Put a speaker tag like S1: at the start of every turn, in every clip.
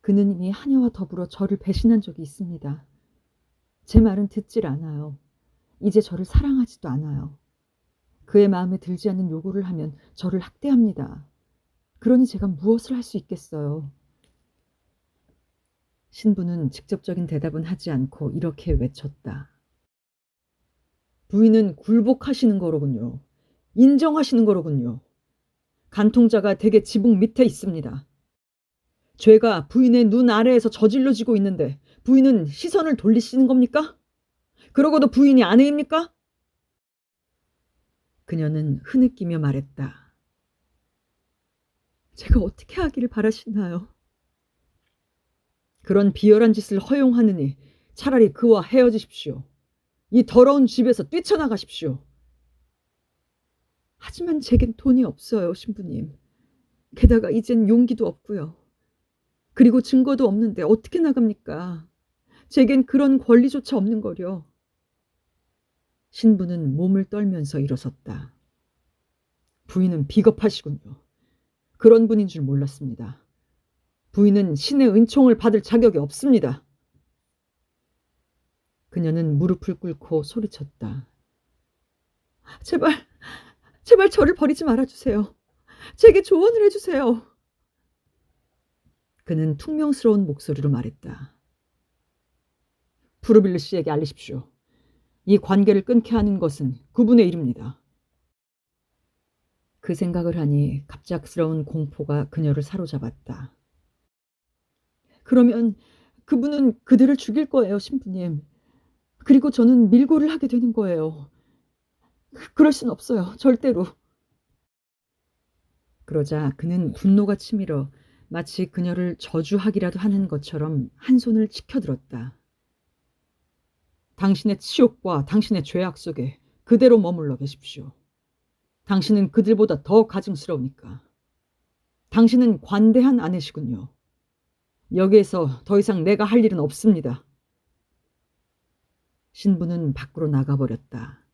S1: 그는 이미 하녀와 더불어 저를 배신한 적이 있습니다. 제 말은 듣질 않아요. 이제 저를 사랑하지도 않아요. 그의 마음에 들지 않는 요구를 하면 저를 학대합니다. 그러니 제가 무엇을 할 수 있겠어요. 신부는 직접적인 대답은 하지 않고 이렇게 외쳤다. 부인은 굴복하시는 거로군요. 인정하시는 거로군요. 간통자가 댁의 지붕 밑에 있습니다. 죄가 부인의 눈 아래에서 저질러지고 있는데 부인은 시선을 돌리시는 겁니까? 그러고도 부인이 아내입니까? 그녀는 흐느끼며 말했다. 제가 어떻게 하기를 바라시나요? 그런 비열한 짓을 허용하느니 차라리 그와 헤어지십시오. 이 더러운 집에서 뛰쳐나가십시오. 하지만 제겐 돈이 없어요, 신부님. 게다가 이젠 용기도 없고요. 그리고 증거도 없는데 어떻게 나갑니까? 제겐 그런 권리조차 없는 거려. 신부는 몸을 떨면서 일어섰다. 부인은 비겁하시군요. 그런 분인 줄 몰랐습니다. 부인은 신의 은총을 받을 자격이 없습니다. 그녀는 무릎을 꿇고 소리쳤다. 제발, 제발 저를 버리지 말아주세요. 제게 조언을 해주세요. 그는 퉁명스러운 목소리로 말했다. 푸르빌르 씨에게 알리십시오. 이 관계를 끊게 하는 것은 그분의 일입니다. 그 생각을 하니 갑작스러운 공포가 그녀를 사로잡았다. 그러면 그분은 그들을 죽일 거예요, 신부님. 그리고 저는 밀고를 하게 되는 거예요. 그럴 순 없어요, 절대로. 그러자 그는 분노가 치밀어 마치 그녀를 저주하기라도 하는 것처럼 한 손을 치켜들었다. 당신의 치욕과 당신의 죄악 속에 그대로 머물러 계십시오. 당신은 그들보다 더 가증스러우니까. 당신은 관대한 아내시군요. 여기에서 더 이상 내가 할 일은 없습니다. 신부는 밖으로 나가버렸다.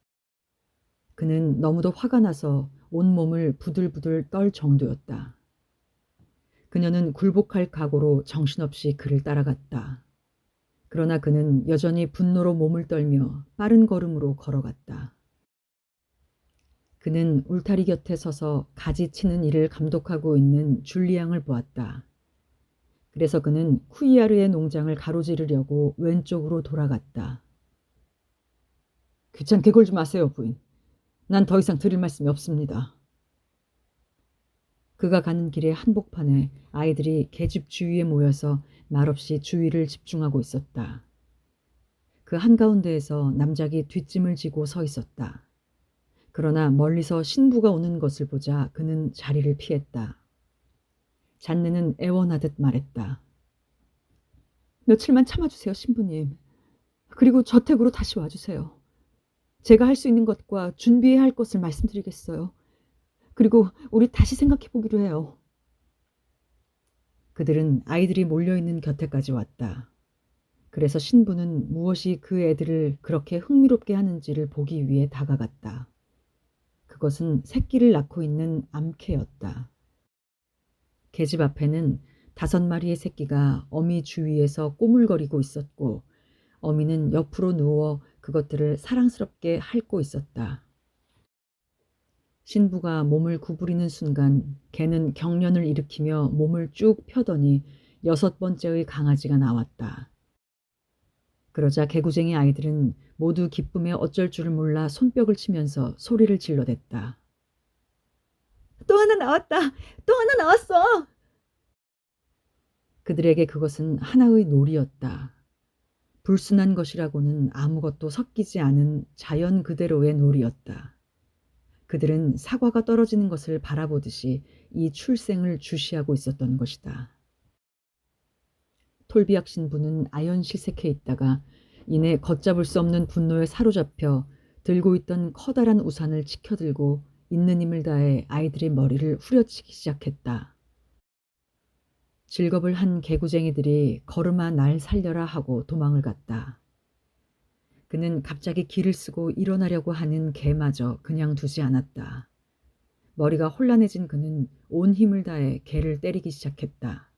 S1: 그는 너무도 화가 나서 온몸을 부들부들 떨 정도였다. 그녀는 굴복할 각오로 정신없이 그를 따라갔다. 그러나 그는 여전히 분노로 몸을 떨며 빠른 걸음으로 걸어갔다. 그는 울타리 곁에 서서 가지 치는 일을 감독하고 있는 줄리앙을 보았다. 그래서 그는 쿠이아르의 농장을 가로지르려고 왼쪽으로 돌아갔다. 귀찮게 굴지 마세요, 부인. 난 더 이상 드릴 말씀이 없습니다. 그가 가는 길의 한복판에 아이들이 계집 주위에 모여서 말없이 주위를 집중하고 있었다. 그 한가운데에서 남작이 뒷짐을 지고 서 있었다. 그러나 멀리서 신부가 오는 것을 보자 그는 자리를 피했다. 잔느는 애원하듯 말했다. 며칠만 참아주세요, 신부님. 그리고 저택으로 다시 와주세요. 제가 할 수 있는 것과 준비해야 할 것을 말씀드리겠어요. 그리고 우리 다시 생각해 보기로 해요. 그들은 아이들이 몰려있는 곁에까지 왔다. 그래서 신부는 무엇이 그 애들을 그렇게 흥미롭게 하는지를 보기 위해 다가갔다. 그것은 새끼를 낳고 있는 암캐였다. 계집 앞에는 5마리의 새끼가 어미 주위에서 꼬물거리고 있었고 어미는 옆으로 누워 그것들을 사랑스럽게 핥고 있었다. 신부가 몸을 구부리는 순간 개는 경련을 일으키며 몸을 쭉 펴더니 6번째의 강아지가 나왔다. 그러자 개구쟁이 아이들은 모두 기쁨에 어쩔 줄을 몰라 손뼉을 치면서 소리를 질러댔다. 또 하나 나왔다! 또 하나 나왔어! 그들에게 그것은 하나의 놀이였다. 불순한 것이라고는 아무것도 섞이지 않은 자연 그대로의 놀이였다. 그들은 사과가 떨어지는 것을 바라보듯이 이 출생을 주시하고 있었던 것이다. 톨비악 신부는 아연실색해 있다가 이내 걷잡을 수 없는 분노에 사로잡혀 들고 있던 커다란 우산을 치켜들고 있는 힘을 다해 아이들의 머리를 후려치기 시작했다. 즐겁을 한 개구쟁이들이 걸음아 날 살려라 하고 도망을 갔다. 그는 갑자기 기를 쓰고 일어나려고 하는 개마저 그냥 두지 않았다. 머리가 혼란해진 그는 온 힘을 다해 개를 때리기 시작했다.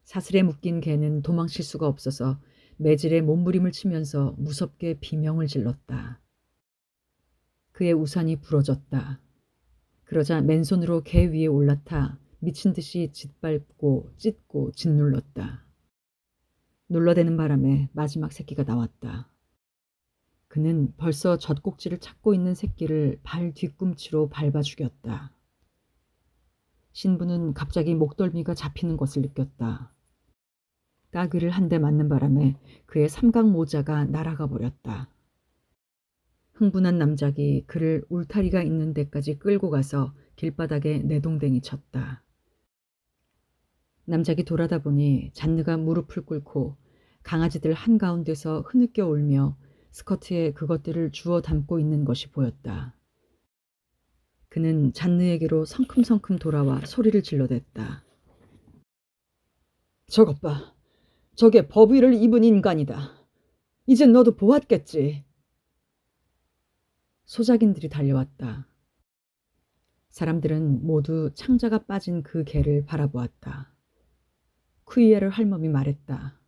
S1: 사슬에 묶인 개는 도망칠 수가 없어서 매질에 몸부림을 치면서 무섭게 비명을 질렀다. 그의 우산이 부러졌다. 그러자 맨손으로 개 위에 올라타 미친 듯이 짓밟고 찢고 짓눌렀다. 눌러대는 바람에 마지막 새끼가 나왔다. 그는 벌써 젖꼭지를 찾고 있는 새끼를 발 뒤꿈치로 밟아 죽였다. 신부는 갑자기 목덜미가 잡히는 것을 느꼈다. 따귀를 한 대 맞는 바람에 그의 삼각 모자가 날아가 버렸다. 흥분한 남작이 그를 울타리가 있는 데까지 끌고 가서 길바닥에 내동댕이 쳤다. 남작이 돌아다 보니 잔느가 무릎을 꿇고 강아지들 한가운데서 흐느껴 울며 스커트에 그것들을 주워 담고 있는 것이 보였다. 그는 잔느에게로 성큼성큼 돌아와 소리를 질러댔다. 저것 봐. 저게 법위를 입은 인간이다. 이젠 너도 보았겠지. 소작인들이 달려왔다. 사람들은 모두 창자가 빠진 그 개를 바라보았다. 쿠이에르 할멈이 말했다.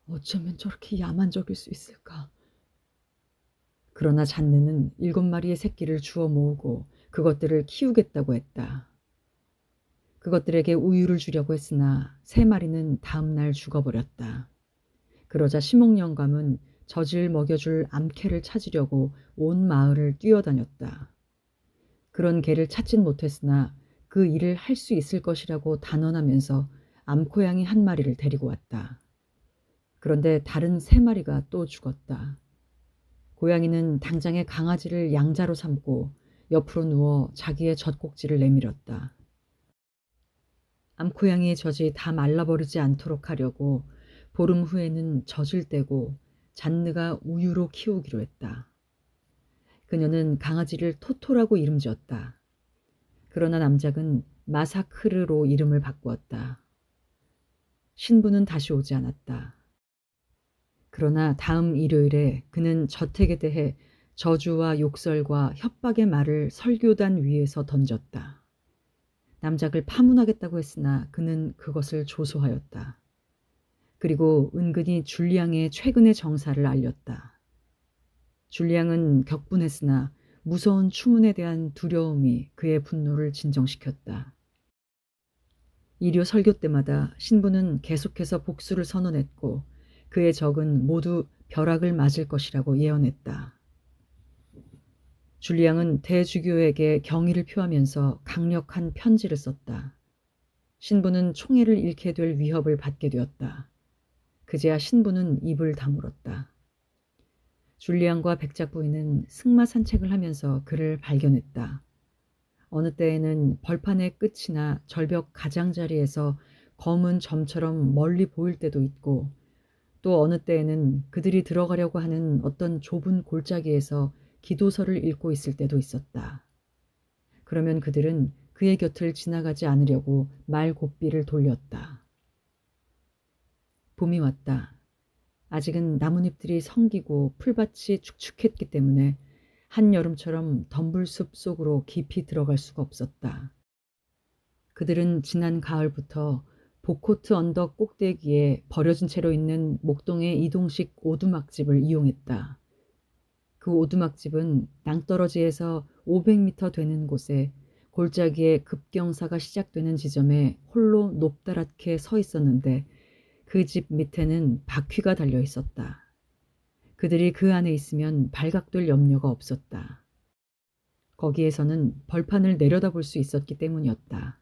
S1: 어쩌면 저렇게 야만적일 수 있을까? 그러나 잔느는 7마리의 새끼를 주워 모으고 그것들을 키우겠다고 했다. 그것들에게 우유를 주려고 했으나 3마리는 다음 날 죽어버렸다. 그러자 시목영감은 젖을 먹여줄 암캐를 찾으려고 온 마을을 뛰어다녔다. 그런 개를 찾진 못했으나 그 일을 할 수 있을 것이라고 단언하면서 암고양이 1마리를 데리고 왔다. 그런데 다른 3마리가 또 죽었다. 고양이는 당장에 강아지를 양자로 삼고 옆으로 누워 자기의 젖꼭지를 내밀었다. 암고양이의 젖이 다 말라버리지 않도록 하려고 보름 후에는 젖을 떼고 잔느가 우유로 키우기로 했다. 그녀는 강아지를 토토라고 이름 지었다. 그러나 남작은 마사크르로 이름을 바꾸었다. 신부는 다시 오지 않았다. 그러나 다음 일요일에 그는 저택에 대해 저주와 욕설과 협박의 말을 설교단 위에서 던졌다. 남작을 파문하겠다고 했으나 그는 그것을 조소하였다. 그리고 은근히 줄리앙의 최근의 정사를 알렸다. 줄리앙은 격분했으나 무서운 추문에 대한 두려움이 그의 분노를 진정시켰다. 일요 설교 때마다 신부는 계속해서 복수를 선언했고 그의 적은 모두 벼락을 맞을 것이라고 예언했다. 줄리앙은 대주교에게 경의를 표하면서 강력한 편지를 썼다. 신부는 총애를 잃게 될 위협을 받게 되었다. 그제야 신부는 입을 다물었다. 줄리앙과 백작 부인은 승마 산책을 하면서 그를 발견했다. 어느 때에는 벌판의 끝이나 절벽 가장자리에서 검은 점처럼 멀리 보일 때도 있고 또 어느 때에는 그들이 들어가려고 하는 어떤 좁은 골짜기에서 기도서를 읽고 있을 때도 있었다. 그러면 그들은 그의 곁을 지나가지 않으려고 말고삐를 돌렸다. 봄이 왔다. 아직은 나뭇잎들이 성기고 풀밭이 축축했기 때문에 한여름처럼 덤불숲 속으로 깊이 들어갈 수가 없었다. 그들은 지난 가을부터 보코트 언덕 꼭대기에 버려진 채로 있는 목동의 이동식 오두막집을 이용했다. 그 오두막집은 낭떠러지에서 500m 되는 곳에 골짜기에 급경사가 시작되는 지점에 홀로 높다랗게 서 있었는데 그 집 밑에는 바퀴가 달려 있었다. 그들이 그 안에 있으면 발각될 염려가 없었다. 거기에서는 벌판을 내려다볼 수 있었기 때문이었다.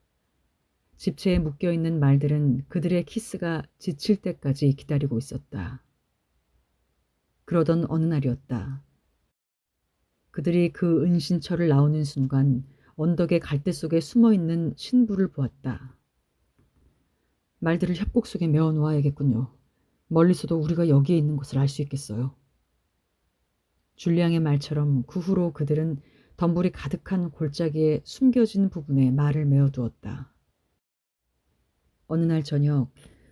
S1: 집체에 묶여있는 말들은 그들의 키스가 지칠 때까지 기다리고 있었다. 그러던 어느 날이었다. 그들이 그 은신처를 나오는 순간 언덕의 갈대 속에 숨어있는 신부를 보았다. 말들을 협곡 속에 메어놓아야겠군요. 멀리서도 우리가 여기에 있는 것을 알 수 있겠어요. 줄리앙의 말처럼 그 후로 그들은 덤불이 가득한 골짜기에 숨겨진 부분에 말을 메어두었다. 어느 날 저녁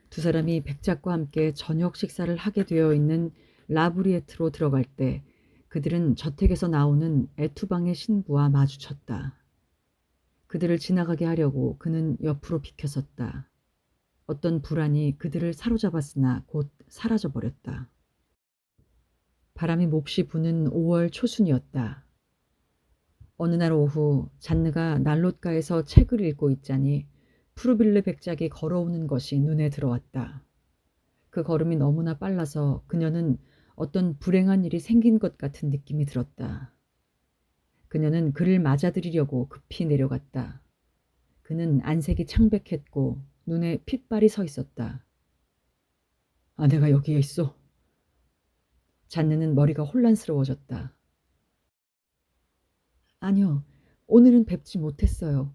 S1: 두 사람이 백작과 함께 저녁 식사를 하게 되어 있는 라브리에트로 들어갈 때 그들은 저택에서 나오는 에투방의 신부와 마주쳤다. 그들을 지나가게 하려고 그는 옆으로 비켜섰다. 어떤 불안이 그들을 사로잡았으나 곧 사라져 버렸다. 바람이 몹시 부는 5월 초순이었다. 어느 날 오후 잔느가 난롯가에서 책을 읽고 있자니 푸르빌르 백작이 걸어오는 것이 눈에 들어왔다. 그 걸음이 너무나 빨라서 그녀는 어떤 불행한 일이 생긴 것 같은 느낌이 들었다. 그녀는 그를 맞아들이려고 급히 내려갔다. 그는 안색이 창백했고 눈에 핏발이 서 있었다. 아내가 여기에 있어. 잔느는 머리가 혼란스러워졌다. 아니요, 오늘은 뵙지 못했어요.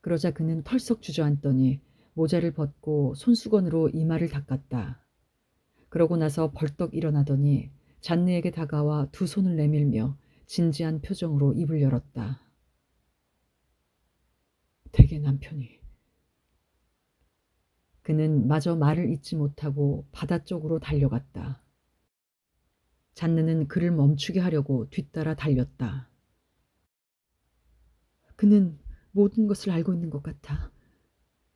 S1: 그러자 그는 털썩 주저앉더니 모자를 벗고 손수건으로 이마를 닦았다. 그러고 나서 벌떡 일어나더니 잔느에게 다가와 두 손을 내밀며 진지한 표정으로 입을 열었다. 대개 남편이. 그는 마저 말을 잇지 못하고 바다 쪽으로 달려갔다. 잔느는 그를 멈추게 하려고 뒤따라 달렸다. 그는 모든 것을 알고 있는 것 같아.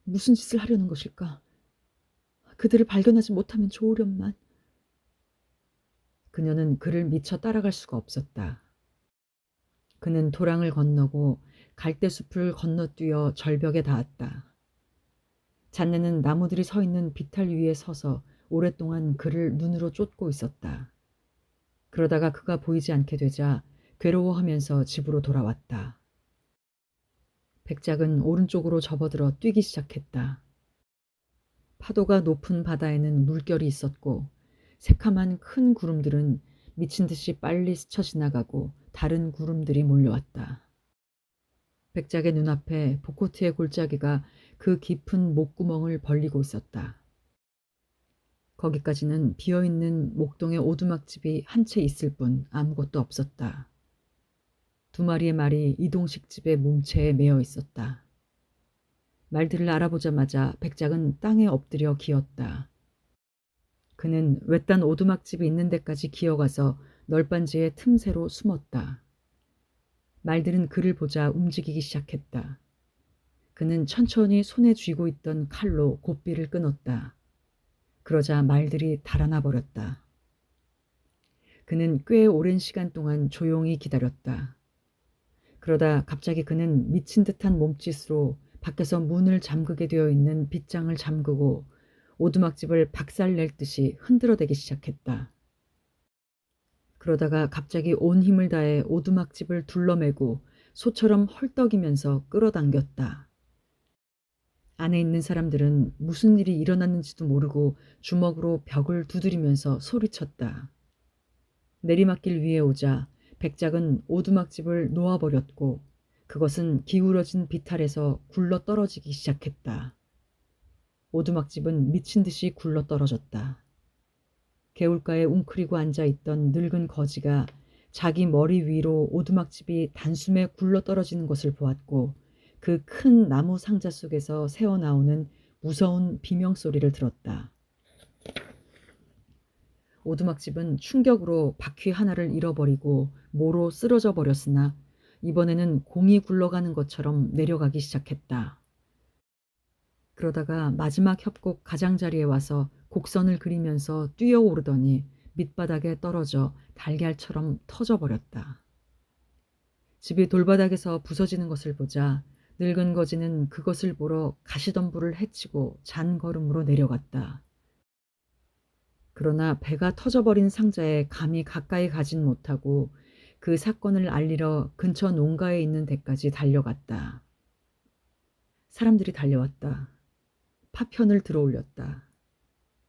S1: 무슨 짓을 하려는 것일까? 그들을 발견하지 못하면 좋으련만. 그녀는 그를 미처 따라갈 수가 없었다. 그는 도랑을 건너고 갈대숲을 건너뛰어 절벽에 닿았다. 잔느는 나무들이 서 있는 비탈 위에 서서 오랫동안 그를 눈으로 쫓고 있었다. 그러다가 그가 보이지 않게 되자 괴로워하면서 집으로 돌아왔다. 백작은 오른쪽으로 접어들어 뛰기 시작했다. 파도가 높은 바다에는 물결이 있었고 새카만 큰 구름들은 미친 듯이 빨리 스쳐 지나가고 다른 구름들이 몰려왔다. 백작의 눈앞에 복코트의 골짜기가 그 깊은 목구멍을 벌리고 있었다. 거기까지는 비어있는 목동의 오두막집이 한 채 있을 뿐 아무것도 없었다. 두 마리의 말이 이동식 집의 몸체에 매어 있었다. 말들을 알아보자마자 백작은 땅에 엎드려 기었다. 그는 외딴 오두막집이 있는 데까지 기어가서 널빤지의 틈새로 숨었다. 말들은 그를 보자 움직이기 시작했다. 그는 천천히 손에 쥐고 있던 칼로 고삐를 끊었다. 그러자 말들이 달아나 버렸다. 그는 꽤 오랜 시간 동안 조용히 기다렸다. 그러다 갑자기 그는 미친 듯한 몸짓으로 밖에서 문을 잠그게 되어 있는 빗장을 잠그고 오두막집을 박살낼 듯이 흔들어대기 시작했다. 그러다가 갑자기 온 힘을 다해 오두막집을 둘러매고 소처럼 헐떡이면서 끌어당겼다. 안에 있는 사람들은 무슨 일이 일어났는지도 모르고 주먹으로 벽을 두드리면서 소리쳤다. 내리막길 위에 오자 백작은 오두막집을 놓아버렸고 그것은 기울어진 비탈에서 굴러 떨어지기 시작했다. 오두막집은 미친 듯이 굴러 떨어졌다. 개울가에 웅크리고 앉아있던 늙은 거지가 자기 머리 위로 오두막집이 단숨에 굴러 떨어지는 것을 보았고 그 큰 나무 상자 속에서 새어나오는 무서운 비명소리를 들었다. 오두막집은 충격으로 바퀴 하나를 잃어버리고 모로 쓰러져 버렸으나 이번에는 공이 굴러가는 것처럼 내려가기 시작했다. 그러다가 마지막 협곡 가장자리에 와서 곡선을 그리면서 뛰어오르더니 밑바닥에 떨어져 달걀처럼 터져버렸다. 집이 돌바닥에서 부서지는 것을 보자 늙은 거지는 그것을 보러 가시덤불을 헤치고 잔걸음으로 내려갔다. 그러나 배가 터져버린 상자에 감히 가까이 가진 못하고 그 사건을 알리러 근처 농가에 있는 데까지 달려갔다. 사람들이 달려왔다. 파편을 들어올렸다.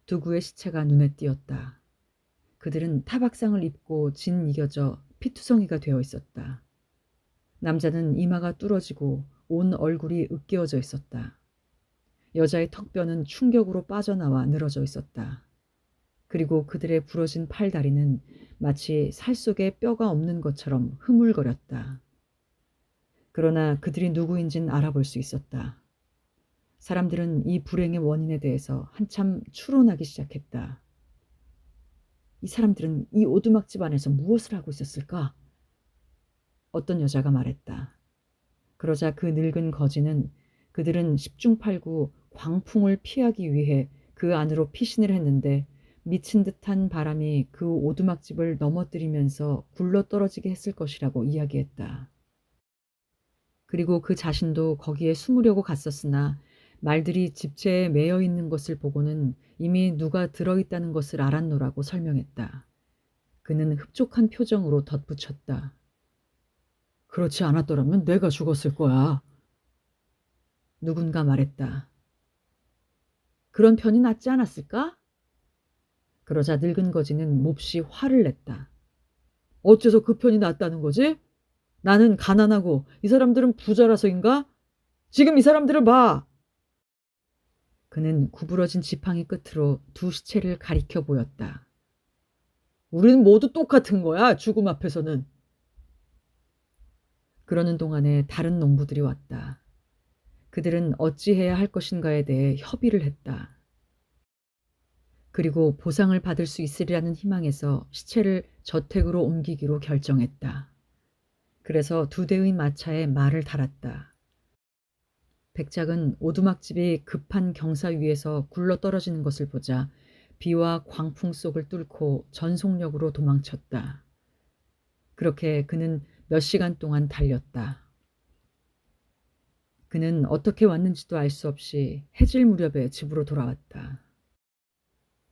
S1: 두구의 시체가 눈에 띄었다. 그들은 타박상을 입고 짓이겨져 피투성이가 되어 있었다. 남자는 이마가 뚫어지고 온 얼굴이 으깨어져 있었다. 여자의 턱뼈는 충격으로 빠져나와 늘어져 있었다. 그리고 그들의 부러진 팔다리는 마치 살 속에 뼈가 없는 것처럼 흐물거렸다. 그러나 그들이 누구인진 알아볼 수 있었다. 사람들은 이 불행의 원인에 대해서 한참 추론하기 시작했다. 이 사람들은 이 오두막집 안에서 무엇을 하고 있었을까? 어떤 여자가 말했다. 그러자 그 늙은 거지는 그들은 십중팔구 광풍을 피하기 위해 그 안으로 피신을 했는데 미친 듯한 바람이 그 오두막집을 넘어뜨리면서 굴러떨어지게 했을 것이라고 이야기했다. 그리고 그 자신도 거기에 숨으려고 갔었으나 말들이 집채에 매여 있는 것을 보고는 이미 누가 들어있다는 것을 알았노라고 설명했다. 그는 흡족한 표정으로 덧붙였다. 그렇지 않았더라면 내가 죽었을 거야. 누군가 말했다. 그런 편이 낫지 않았을까? 그러자 늙은 거지는 몹시 화를 냈다. 어째서 그 편이 낫다는 거지? 나는 가난하고 이 사람들은 부자라서인가? 지금 이 사람들을 봐! 그는 구부러진 지팡이 끝으로 두 시체를 가리켜 보였다. 우리는 모두 똑같은 거야, 죽음 앞에서는. 그러는 동안에 다른 농부들이 왔다. 그들은 어찌해야 할 것인가에 대해 협의를 했다. 그리고 보상을 받을 수 있으리라는 희망에서 시체를 저택으로 옮기기로 결정했다. 그래서 두 대의 마차에 말을 달았다. 백작은 오두막집이 급한 경사 위에서 굴러떨어지는 것을 보자 비와 광풍 속을 뚫고 전속력으로 도망쳤다. 그렇게 그는 몇 시간 동안 달렸다. 그는 어떻게 왔는지도 알 수 없이 해질 무렵에 집으로 돌아왔다.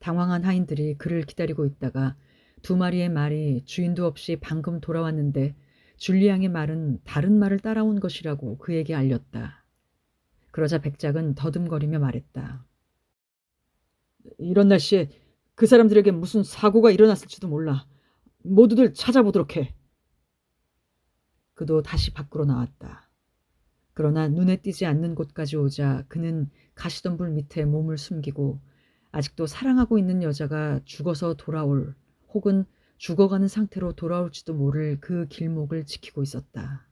S1: 당황한 하인들이 그를 기다리고 있다가 두 마리의 말이 주인도 없이 방금 돌아왔는데 줄리앙의 말은 다른 말을 따라온 것이라고 그에게 알렸다. 그러자 백작은 더듬거리며 말했다. 이런 날씨에 그 사람들에게 무슨 사고가 일어났을지도 몰라. 모두들 찾아보도록 해. 그도 다시 밖으로 나왔다. 그러나 눈에 띄지 않는 곳까지 오자 그는 가시덤불 밑에 몸을 숨기고 아직도 사랑하고 있는 여자가 죽어서 돌아올 혹은 죽어가는 상태로 돌아올지도 모를 그 길목을 지키고 있었다.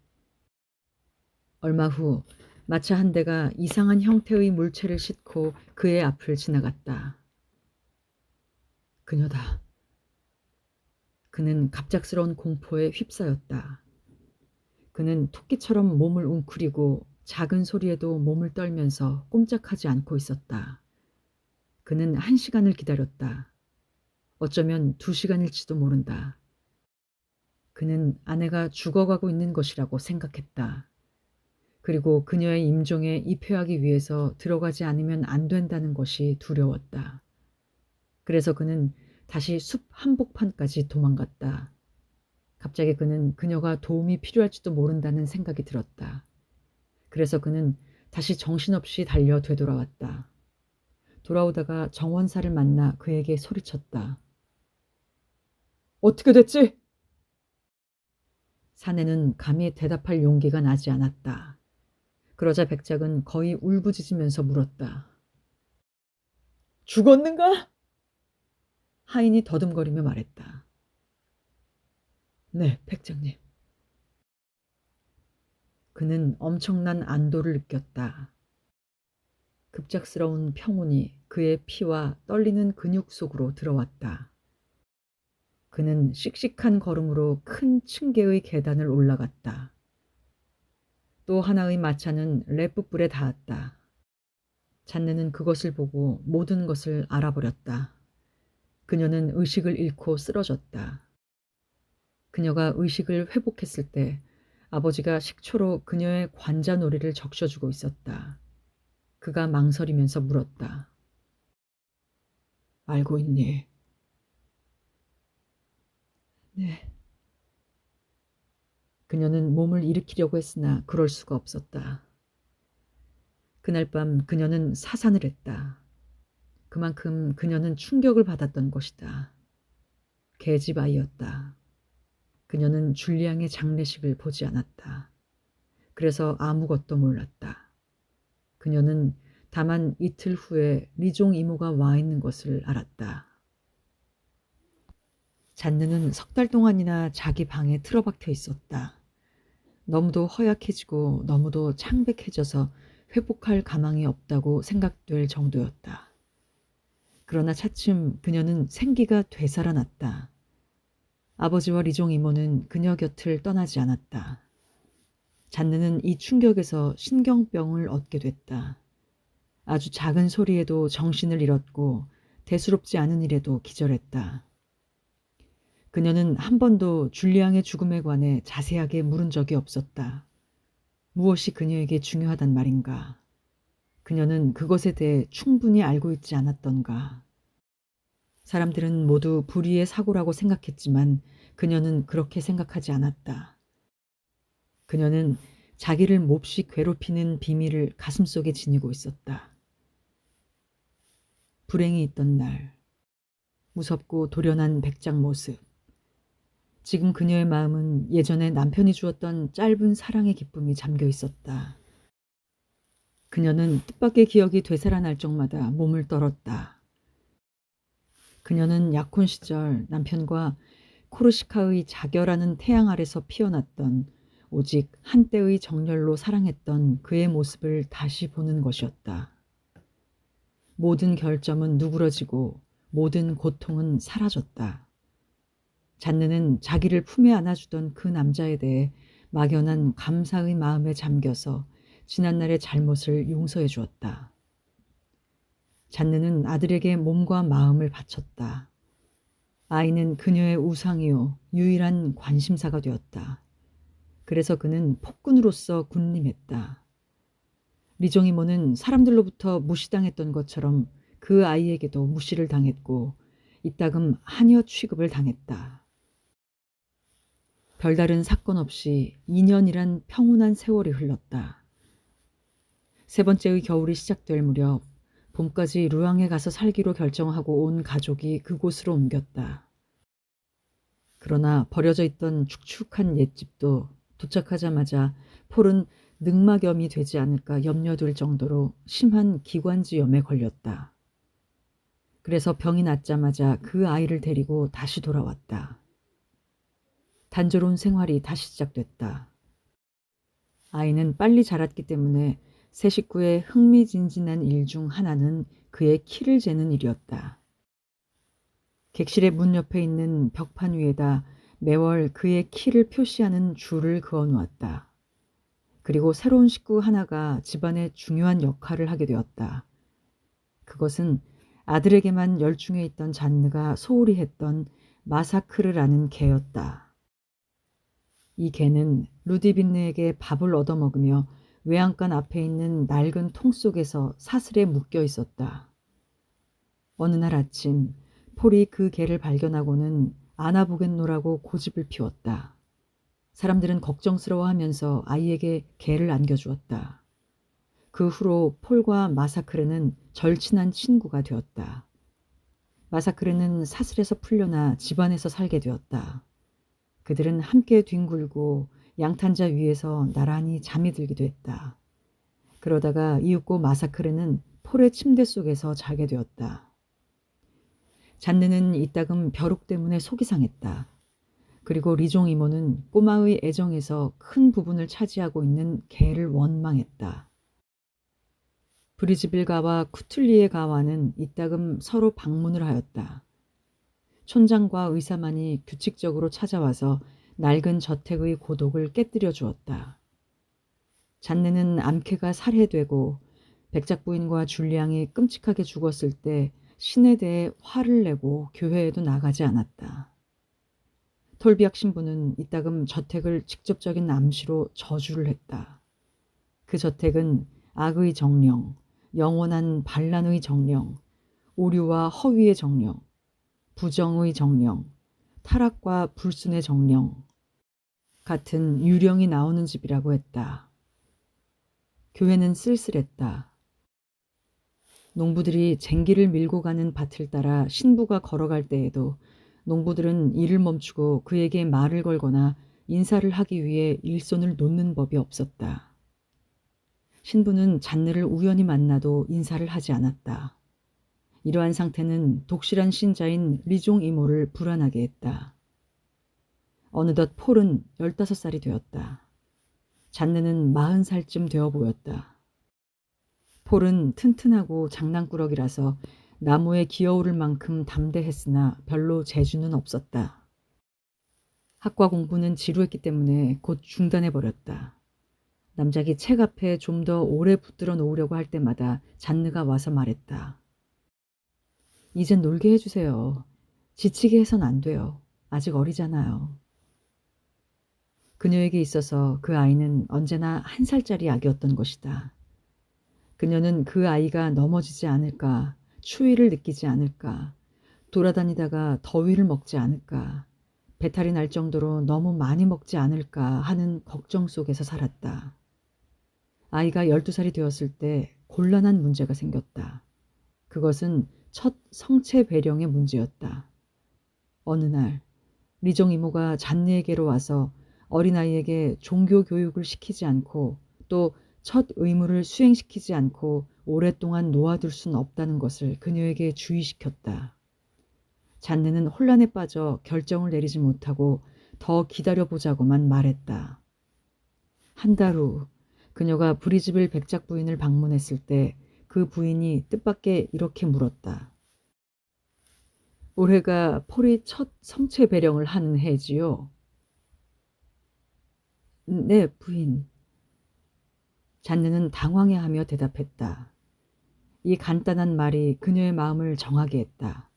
S1: 얼마 후 마차 한 대가 이상한 형태의 물체를 싣고 그의 앞을 지나갔다. 그녀다. 그는 갑작스러운 공포에 휩싸였다. 그는 토끼처럼 몸을 웅크리고 작은 소리에도 몸을 떨면서 꼼짝하지 않고 있었다. 그는 1시간을 기다렸다. 어쩌면 2시간일지도 모른다. 그는 아내가 죽어가고 있는 것이라고 생각했다. 그리고 그녀의 임종에 입회하기 위해서 들어가지 않으면 안 된다는 것이 두려웠다. 그래서 그는 다시 숲 한복판까지 도망갔다. 갑자기 그는 그녀가 도움이 필요할지도 모른다는 생각이 들었다. 그래서 그는 다시 정신없이 달려 되돌아왔다. 돌아오다가 정원사를 만나 그에게 소리쳤다. 어떻게 됐지? 사내는 감히 대답할 용기가 나지 않았다. 그러자 백작은 거의 울부짖으면서 물었다. 죽었는가? 하인이 더듬거리며 말했다. 네, 백작님. 그는 엄청난 안도를 느꼈다. 급작스러운 평온이 그의 피와 떨리는 근육 속으로 들어왔다. 그는 씩씩한 걸음으로 큰 층계의 계단을 올라갔다. 또 하나의 마차는 랫부불에 닿았다. 잔느는 그것을 보고 모든 것을 알아버렸다. 그녀는 의식을 잃고 쓰러졌다. 그녀가 의식을 회복했을 때 아버지가 식초로 그녀의 관자놀이를 적셔주고 있었다. 그가 망설이면서 물었다. 알고 있니? 네. 그녀는 몸을 일으키려고 했으나 그럴 수가 없었다. 그날 밤 그녀는 사산을 했다. 그만큼 그녀는 충격을 받았던 것이다. 계집아이였다. 그녀는 줄리앙의 장례식을 보지 않았다. 그래서 아무것도 몰랐다. 그녀는 다만 이틀 후에 리종 이모가 와 있는 것을 알았다. 잔느는 3달 동안이나 자기 방에 틀어박혀 있었다. 너무도 허약해지고 너무도 창백해져서 회복할 가망이 없다고 생각될 정도였다. 그러나 차츰 그녀는 생기가 되살아났다. 아버지와 리종 이모는 그녀 곁을 떠나지 않았다. 잔느는 이 충격에서 신경병을 얻게 됐다. 아주 작은 소리에도 정신을 잃었고 대수롭지 않은 일에도 기절했다. 그녀는 한 번도 줄리앙의 죽음에 관해 자세하게 물은 적이 없었다. 무엇이 그녀에게 중요하단 말인가? 그녀는 그것에 대해 충분히 알고 있지 않았던가? 사람들은 모두 불의의 사고라고 생각했지만 그녀는 그렇게 생각하지 않았다. 그녀는 자기를 몹시 괴롭히는 비밀을 가슴속에 지니고 있었다. 불행이 있던 날, 무섭고 돌연한 백작 모습. 지금 그녀의 마음은 예전에 남편이 주었던 짧은 사랑의 기쁨이 잠겨 있었다. 그녀는 뜻밖의 기억이 되살아날 적마다 몸을 떨었다. 그녀는 약혼 시절 남편과 코르시카의 자결하는 태양 아래서 피어났던 오직 한때의 정열로 사랑했던 그의 모습을 다시 보는 것이었다. 모든 결점은 누그러지고 모든 고통은 사라졌다. 잔느는 자기를 품에 안아주던 그 남자에 대해 막연한 감사의 마음에 잠겨서 지난날의 잘못을 용서해 주었다. 잔느는 아들에게 몸과 마음을 바쳤다. 아이는 그녀의 우상이요 유일한 관심사가 되었다. 그래서 그는 폭군으로서 군림했다. 리종 이모는 사람들로부터 무시당했던 것처럼 그 아이에게도 무시를 당했고 이따금 하녀 취급을 당했다. 별다른 사건 없이 2년이란 평온한 세월이 흘렀다. 세 번째의 겨울이 시작될 무렵 봄까지 루앙에 가서 살기로 결정하고 온 가족이 그곳으로 옮겼다. 그러나 버려져 있던 축축한 옛집도 도착하자마자 폴은 늑막염이 되지 않을까 염려될 정도로 심한 기관지염에 걸렸다. 그래서 병이 낫자마자 그 아이를 데리고 다시 돌아왔다. 단조로운 생활이 다시 시작됐다. 아이는 빨리 자랐기 때문에 새 식구의 흥미진진한 일 중 하나는 그의 키를 재는 일이었다. 객실의 문 옆에 있는 벽판 위에다 매월 그의 키를 표시하는 줄을 그어 놓았다. 그리고 새로운 식구 하나가 집안의 중요한 역할을 하게 되었다. 그것은 아들에게만 열중해 있던 잔느가 소홀히 했던 마사크르라는 개였다. 이 개는 루디빈느에게 밥을 얻어먹으며 외양간 앞에 있는 낡은 통 속에서 사슬에 묶여 있었다. 어느 날 아침 폴이 그 개를 발견하고는 안아보겠노라고 고집을 피웠다. 사람들은 걱정스러워하면서 아이에게 개를 안겨주었다. 그 후로 폴과 마사크르는 절친한 친구가 되었다. 마사크르는 사슬에서 풀려나 집안에서 살게 되었다. 그들은 함께 뒹굴고 양탄자 위에서 나란히 잠이 들기도 했다. 그러다가 이윽고 마사크르는 폴의 침대 속에서 자게 되었다. 잔느는 이따금 벼룩 때문에 속이 상했다. 그리고 리종 이모는 꼬마의 애정에서 큰 부분을 차지하고 있는 개를 원망했다. 브리즈빌가와 쿠틀리에 가와는 이따금 서로 방문을 하였다. 촌장과 의사만이 규칙적으로 찾아와서 낡은 저택의 고독을 깨뜨려 주었다. 잔느는 암캐가 살해되고 백작 부인과 줄리앙이 끔찍하게 죽었을 때 신에 대해 화를 내고 교회에도 나가지 않았다. 톨비악 신부는 이따금 저택을 직접적인 암시로 저주를 했다. 그 저택은 악의 정령, 영원한 반란의 정령, 오류와 허위의 정령, 부정의 정령, 타락과 불순의 정령 같은 유령이 나오는 집이라고 했다. 교회는 쓸쓸했다. 농부들이 쟁기를 밀고 가는 밭을 따라 신부가 걸어갈 때에도 농부들은 일을 멈추고 그에게 말을 걸거나 인사를 하기 위해 일손을 놓는 법이 없었다. 신부는 잔느를 우연히 만나도 인사를 하지 않았다. 이러한 상태는 독실한 신자인 리종 이모를 불안하게 했다. 어느덧 폴은 15살이 되었다. 잔느는 40살쯤 되어 보였다. 폴은 튼튼하고 장난꾸러기라서 나무에 기어오를 만큼 담대했으나 별로 재주는 없었다. 학과 공부는 지루했기 때문에 곧 중단해버렸다. 남작이 책 앞에 좀 더 오래 붙들어 놓으려고 할 때마다 잔느가 와서 말했다. 이젠 놀게 해주세요. 지치게 해선 안 돼요. 아직 어리잖아요. 그녀에게 있어서 그 아이는 언제나 1살짜리 아기였던 것이다. 그녀는 그 아이가 넘어지지 않을까, 추위를 느끼지 않을까, 돌아다니다가 더위를 먹지 않을까, 배탈이 날 정도로 너무 많이 먹지 않을까 하는 걱정 속에서 살았다. 아이가 12살이 되었을 때 곤란한 문제가 생겼다. 그것은 첫 성체 배령의 문제였다. 어느 날 리종 이모가 잔느에게로 와서 어린아이에게 종교 교육을 시키지 않고 또 첫 의무를 수행시키지 않고 오랫동안 놓아둘 순 없다는 것을 그녀에게 주의시켰다. 잔느는 혼란에 빠져 결정을 내리지 못하고 더 기다려보자고만 말했다. 한 달 후 그녀가 브리즈빌 백작 부인을 방문했을 때 그 부인이 뜻밖의 이렇게 물었다. 올해가 폴이 첫 성체 배령을 하는 해지요. 네, 부인. 잔느는 당황해하며 대답했다. 이 간단한 말이 그녀의 마음을 정하게 했다.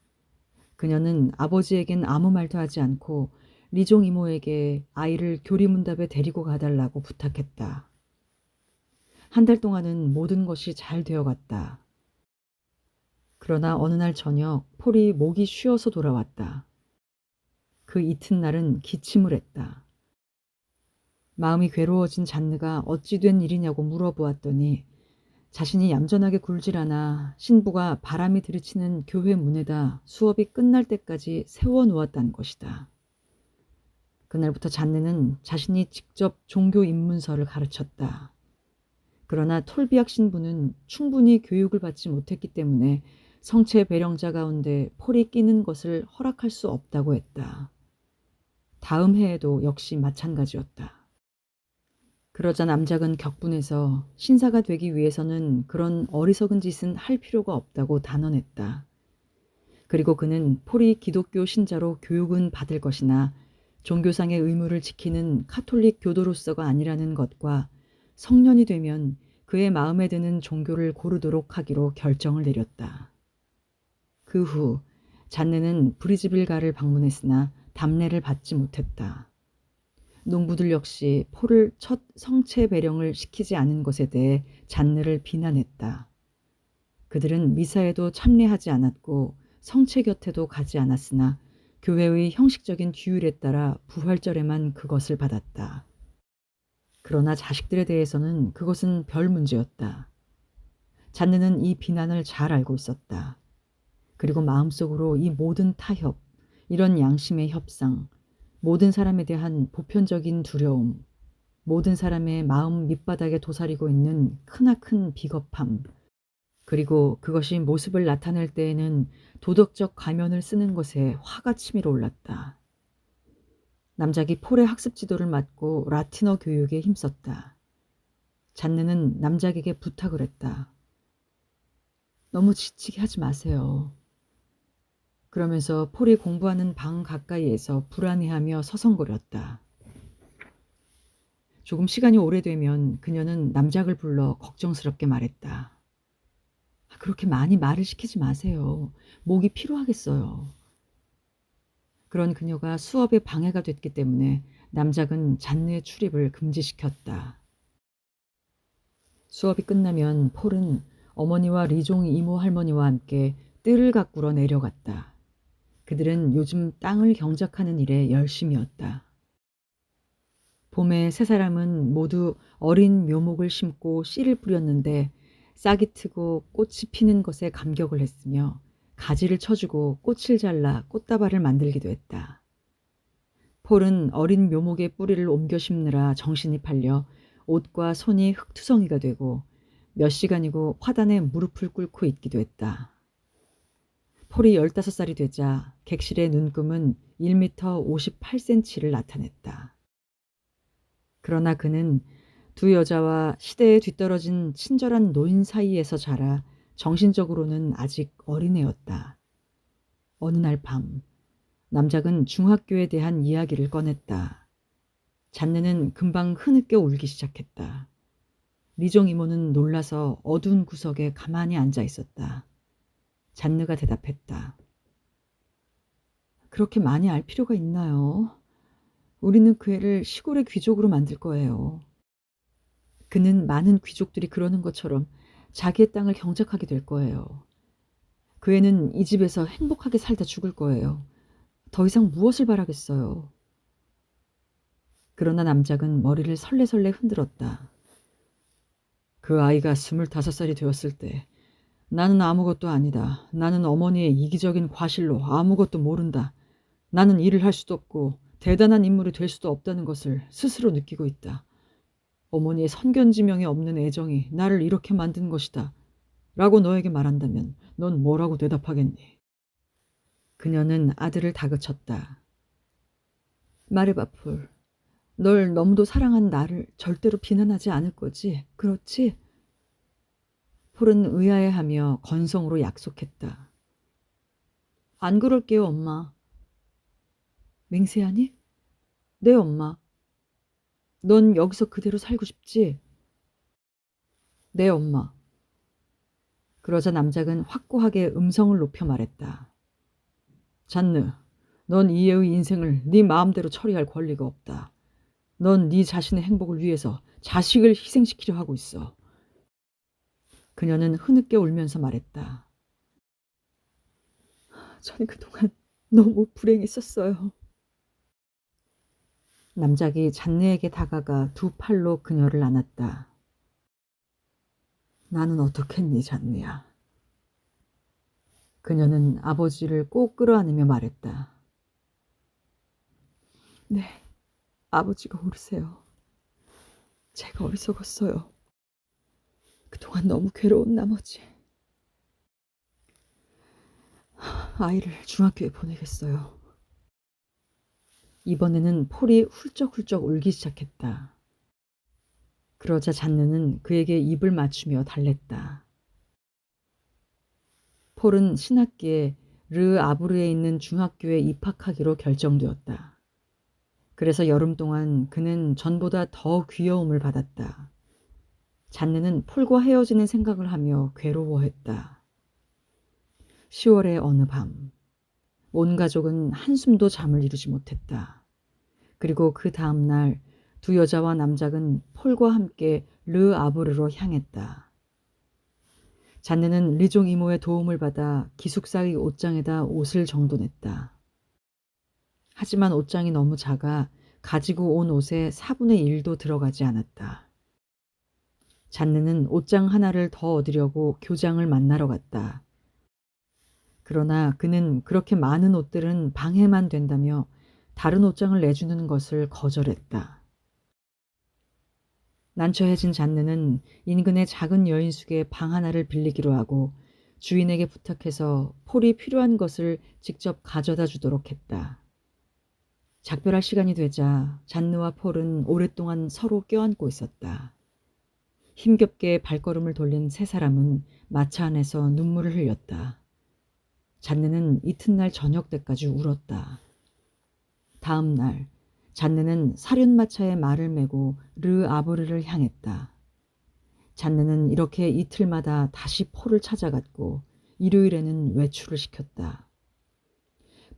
S1: 그녀는 아버지에겐 아무 말도 하지 않고 리종 이모에게 아이를 교리문답에 데리고 가달라고 부탁했다. 한 달 동안은 모든 것이 잘 되어갔다. 그러나 어느 날 저녁 폴이 목이 쉬어서 돌아왔다. 그 이튿날은 기침을 했다. 마음이 괴로워진 잔느가 어찌 된 일이냐고 물어보았더니 자신이 얌전하게 굴질 않아 신부가 바람이 들이치는 교회 문에다 수업이 끝날 때까지 세워놓았다는 것이다. 그날부터 잔느는 자신이 직접 종교 입문서를 가르쳤다. 그러나 톨비악 신부는 충분히 교육을 받지 못했기 때문에 성체 배령자 가운데 폴이 끼는 것을 허락할 수 없다고 했다. 다음 해에도 역시 마찬가지였다. 그러자 남작은 격분해서 신사가 되기 위해서는 그런 어리석은 짓은 할 필요가 없다고 단언했다. 그리고 그는 폴이 기독교 신자로 교육은 받을 것이나 종교상의 의무를 지키는 카톨릭 교도로서가 아니라는 것과 성년이 되면 그의 마음에 드는 종교를 고르도록 하기로 결정을 내렸다. 그 후 잔느는 브리즈빌가를 방문했으나 답례를 받지 못했다. 농부들 역시 폴을 첫 성체 배령을 시키지 않은 것에 대해 잔느를 비난했다. 그들은 미사에도 참례하지 않았고 성체 곁에도 가지 않았으나 교회의 형식적인 규율에 따라 부활절에만 그것을 받았다. 그러나 자식들에 대해서는 그것은 별 문제였다. 잔느는 이 비난을 잘 알고 있었다. 그리고 마음속으로 이 모든 타협, 이런 양심의 협상, 모든 사람에 대한 보편적인 두려움, 모든 사람의 마음 밑바닥에 도사리고 있는 크나큰 비겁함, 그리고 그것이 모습을 나타낼 때에는 도덕적 가면을 쓰는 것에 화가 치밀어 올랐다. 남작이 폴의 학습 지도를 맡고 라틴어 교육에 힘썼다. 잔느는 남작에게 부탁을 했다. 너무 지치게 하지 마세요. 그러면서 폴이 공부하는 방 가까이에서 불안해하며 서성거렸다. 조금 시간이 오래되면 그녀는 남작을 불러 걱정스럽게 말했다. 그렇게 많이 말을 시키지 마세요. 목이 피로하겠어요. 그런 그녀가 수업에 방해가 됐기 때문에 남작은 잔느의 출입을 금지시켰다. 수업이 끝나면 폴은 어머니와 리종 이모 할머니와 함께 뜰을 가꾸러 내려갔다. 그들은 요즘 땅을 경작하는 일에 열심이었다. 봄에 세 사람은 모두 어린 묘목을 심고 씨를 뿌렸는데 싹이 트고 꽃이 피는 것에 감격을 했으며 가지를 쳐주고 꽃을 잘라 꽃다발을 만들기도 했다. 폴은 어린 묘목의 뿌리를 옮겨 심느라 정신이 팔려 옷과 손이 흙투성이가 되고 몇 시간이고 화단에 무릎을 꿇고 있기도 했다. 폴이 15살이 되자 객실의 눈금은 1m 58cm를 나타냈다. 그러나 그는 두 여자와 시대에 뒤떨어진 친절한 노인 사이에서 자라 정신적으로는 아직 어린애였다. 어느 날 밤 남작은 중학교에 대한 이야기를 꺼냈다. 잔느는 금방 흐느껴 울기 시작했다. 리종 이모는 놀라서 어두운 구석에 가만히 앉아 있었다. 잔느가 대답했다. 그렇게 많이 알 필요가 있나요? 우리는 그 애를 시골의 귀족으로 만들 거예요. 그는 많은 귀족들이 그러는 것처럼 자기의 땅을 경작하게 될 거예요. 그 애는 이 집에서 행복하게 살다 죽을 거예요. 더 이상 무엇을 바라겠어요. 그러나 남작은 머리를 설레설레 흔들었다. 그 아이가 25살이 되었을 때 나는 아무것도 아니다. 나는 어머니의 이기적인 과실로 아무것도 모른다. 나는 일을 할 수도 없고 대단한 인물이 될 수도 없다는 것을 스스로 느끼고 있다. 어머니의 선견지명에 없는 애정이 나를 이렇게 만든 것이다. 라고 너에게 말한다면 넌 뭐라고 대답하겠니? 그녀는 아들을 다그쳤다. 말해봐, 폴. 널 너무도 사랑한 나를 절대로 비난하지 않을 거지? 그렇지? 폴은 의아해하며 건성으로 약속했다. 안 그럴게요, 엄마. 맹세하니? 네, 엄마. 넌 여기서 그대로 살고 싶지? 네, 엄마. 그러자 남작은 확고하게 음성을 높여 말했다. 잔느, 넌 이애의 인생을 네 마음대로 처리할 권리가 없다. 넌 네 자신의 행복을 위해서 자식을 희생시키려 하고 있어. 그녀는 흐느껴 울면서 말했다. 저는 그동안 너무 불행했었어요. 남작이 잔느에게 다가가 두 팔로 그녀를 안았다. 나는 어떻겠니, 잔느야. 그녀는 아버지를 꼭 끌어안으며 말했다. 네, 아버지가 오르세요. 제가 어리석었어요. 그동안 너무 괴로운 나머지 아이를 중학교에 보내겠어요. 이번에는 폴이 훌쩍훌쩍 울기 시작했다. 그러자 잔느는 그에게 입을 맞추며 달랬다. 폴은 신학기에 르 아브르에 있는 중학교에 입학하기로 결정되었다. 그래서 여름 동안 그는 전보다 더 귀여움을 받았다. 잔느는 폴과 헤어지는 생각을 하며 괴로워했다. 10월의 어느 밤, 온 가족은 한숨도 잠을 이루지 못했다. 그리고 그 다음 날 두 여자와 남작은 폴과 함께 르 아브르로 향했다. 잔느는 리종 이모의 도움을 받아 기숙사의 옷장에다 옷을 정돈했다. 하지만 옷장이 너무 작아 가지고 온 옷의 4분의 1도 들어가지 않았다. 잔느는 옷장 하나를 더 얻으려고 교장을 만나러 갔다. 그러나 그는 그렇게 많은 옷들은 방해만 된다며 다른 옷장을 내주는 것을 거절했다. 난처해진 잔느는 인근의 작은 여인숙에 방 하나를 빌리기로 하고 주인에게 부탁해서 폴이 필요한 것을 직접 가져다 주도록 했다. 작별할 시간이 되자 잔느와 폴은 오랫동안 서로 껴안고 있었다. 힘겹게 발걸음을 돌린 세 사람은 마차 안에서 눈물을 흘렸다. 잔느는 이튿날 저녁 때까지 울었다. 다음 날 잔느는 사륜마차에 말을 메고 르 아브르를 향했다. 잔느는 이렇게 이틀마다 다시 폴을 찾아갔고 일요일에는 외출을 시켰다.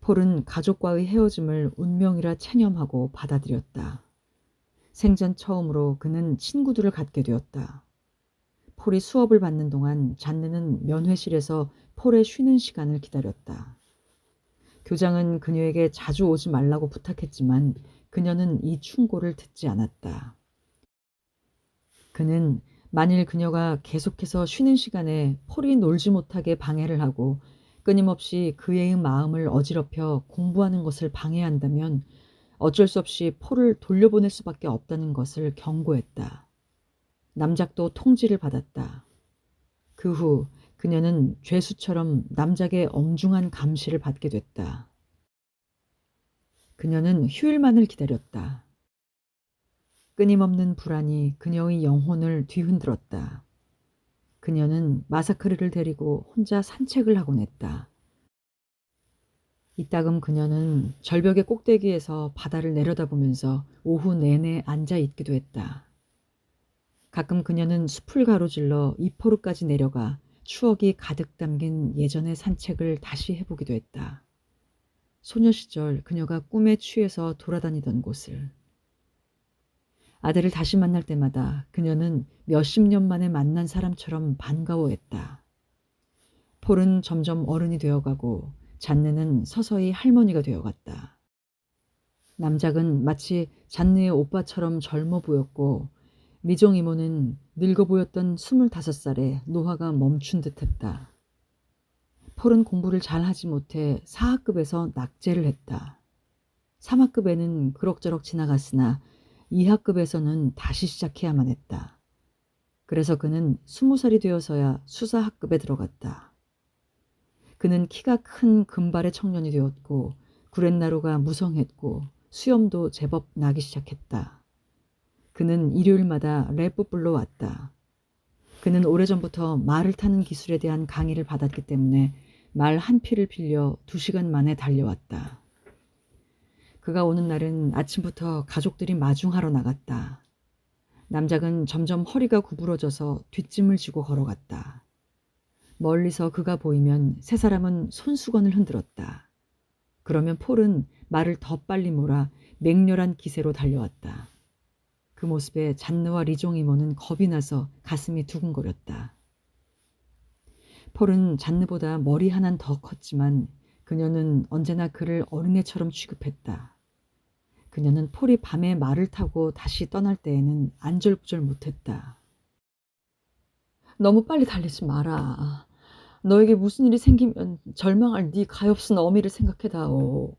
S1: 폴은 가족과의 헤어짐을 운명이라 체념하고 받아들였다. 생전 처음으로 그는 친구들을 갖게 되었다. 폴이 수업을 받는 동안 잔느는 면회실에서 폴의 쉬는 시간을 기다렸다. 교장은 그녀에게 자주 오지 말라고 부탁했지만 그녀는 이 충고를 듣지 않았다. 그는 만일 그녀가 계속해서 쉬는 시간에 폴이 놀지 못하게 방해를 하고 끊임없이 그의 마음을 어지럽혀 공부하는 것을 방해한다면 어쩔 수 없이 폴을 돌려보낼 수밖에 없다는 것을 경고했다. 남작도 통지를 받았다. 그 후 그녀는 죄수처럼 남작의 엄중한 감시를 받게 됐다. 그녀는 휴일만을 기다렸다. 끊임없는 불안이 그녀의 영혼을 뒤흔들었다. 그녀는 마사크르를 데리고 혼자 산책을 하곤 했다. 이따금 그녀는 절벽의 꼭대기에서 바다를 내려다보면서 오후 내내 앉아 있기도 했다. 가끔 그녀는 숲을 가로질러 이포르까지 내려가 추억이 가득 담긴 예전의 산책을 다시 해보기도 했다. 소녀 시절 그녀가 꿈에 취해서 돌아다니던 곳을. 아들을 다시 만날 때마다 그녀는 몇십 년 만에 만난 사람처럼 반가워했다. 폴은 점점 어른이 되어가고 잔느는 서서히 할머니가 되어갔다. 남작은 마치 잔느의 오빠처럼 젊어 보였고 미종 이모는 늙어 보였던 25살에 노화가 멈춘 듯했다. 폴은 공부를 잘하지 못해 4학급에서 낙제를 했다. 3학급에는 그럭저럭 지나갔으나 2학급에서는 다시 시작해야만 했다. 그래서 그는 20살이 되어서야 수사학급에 들어갔다. 그는 키가 큰 금발의 청년이 되었고 구렛나루가 무성했고 수염도 제법 나기 시작했다. 그는 일요일마다 랩부불러 왔다. 그는 오래전부터 말을 타는 기술에 대한 강의를 받았기 때문에 말 한 피를 빌려 2시간 만에 달려왔다. 그가 오는 날은 아침부터 가족들이 마중하러 나갔다. 남작은 점점 허리가 구부러져서 뒷짐을 지고 걸어갔다. 멀리서 그가 보이면 세 사람은 손수건을 흔들었다. 그러면 폴은 말을 더 빨리 몰아 맹렬한 기세로 달려왔다. 그 모습에 잔느와 리종 이모는 겁이 나서 가슴이 두근거렸다. 폴은 잔느보다 머리 하나는 더 컸지만 그녀는 언제나 그를 어린애처럼 취급했다. 그녀는 폴이 밤에 말을 타고 다시 떠날 때에는 안절부절 못했다. 너무 빨리 달리지 마라. 너에게 무슨 일이 생기면 절망할 네 가엾은 어미를 생각해다오.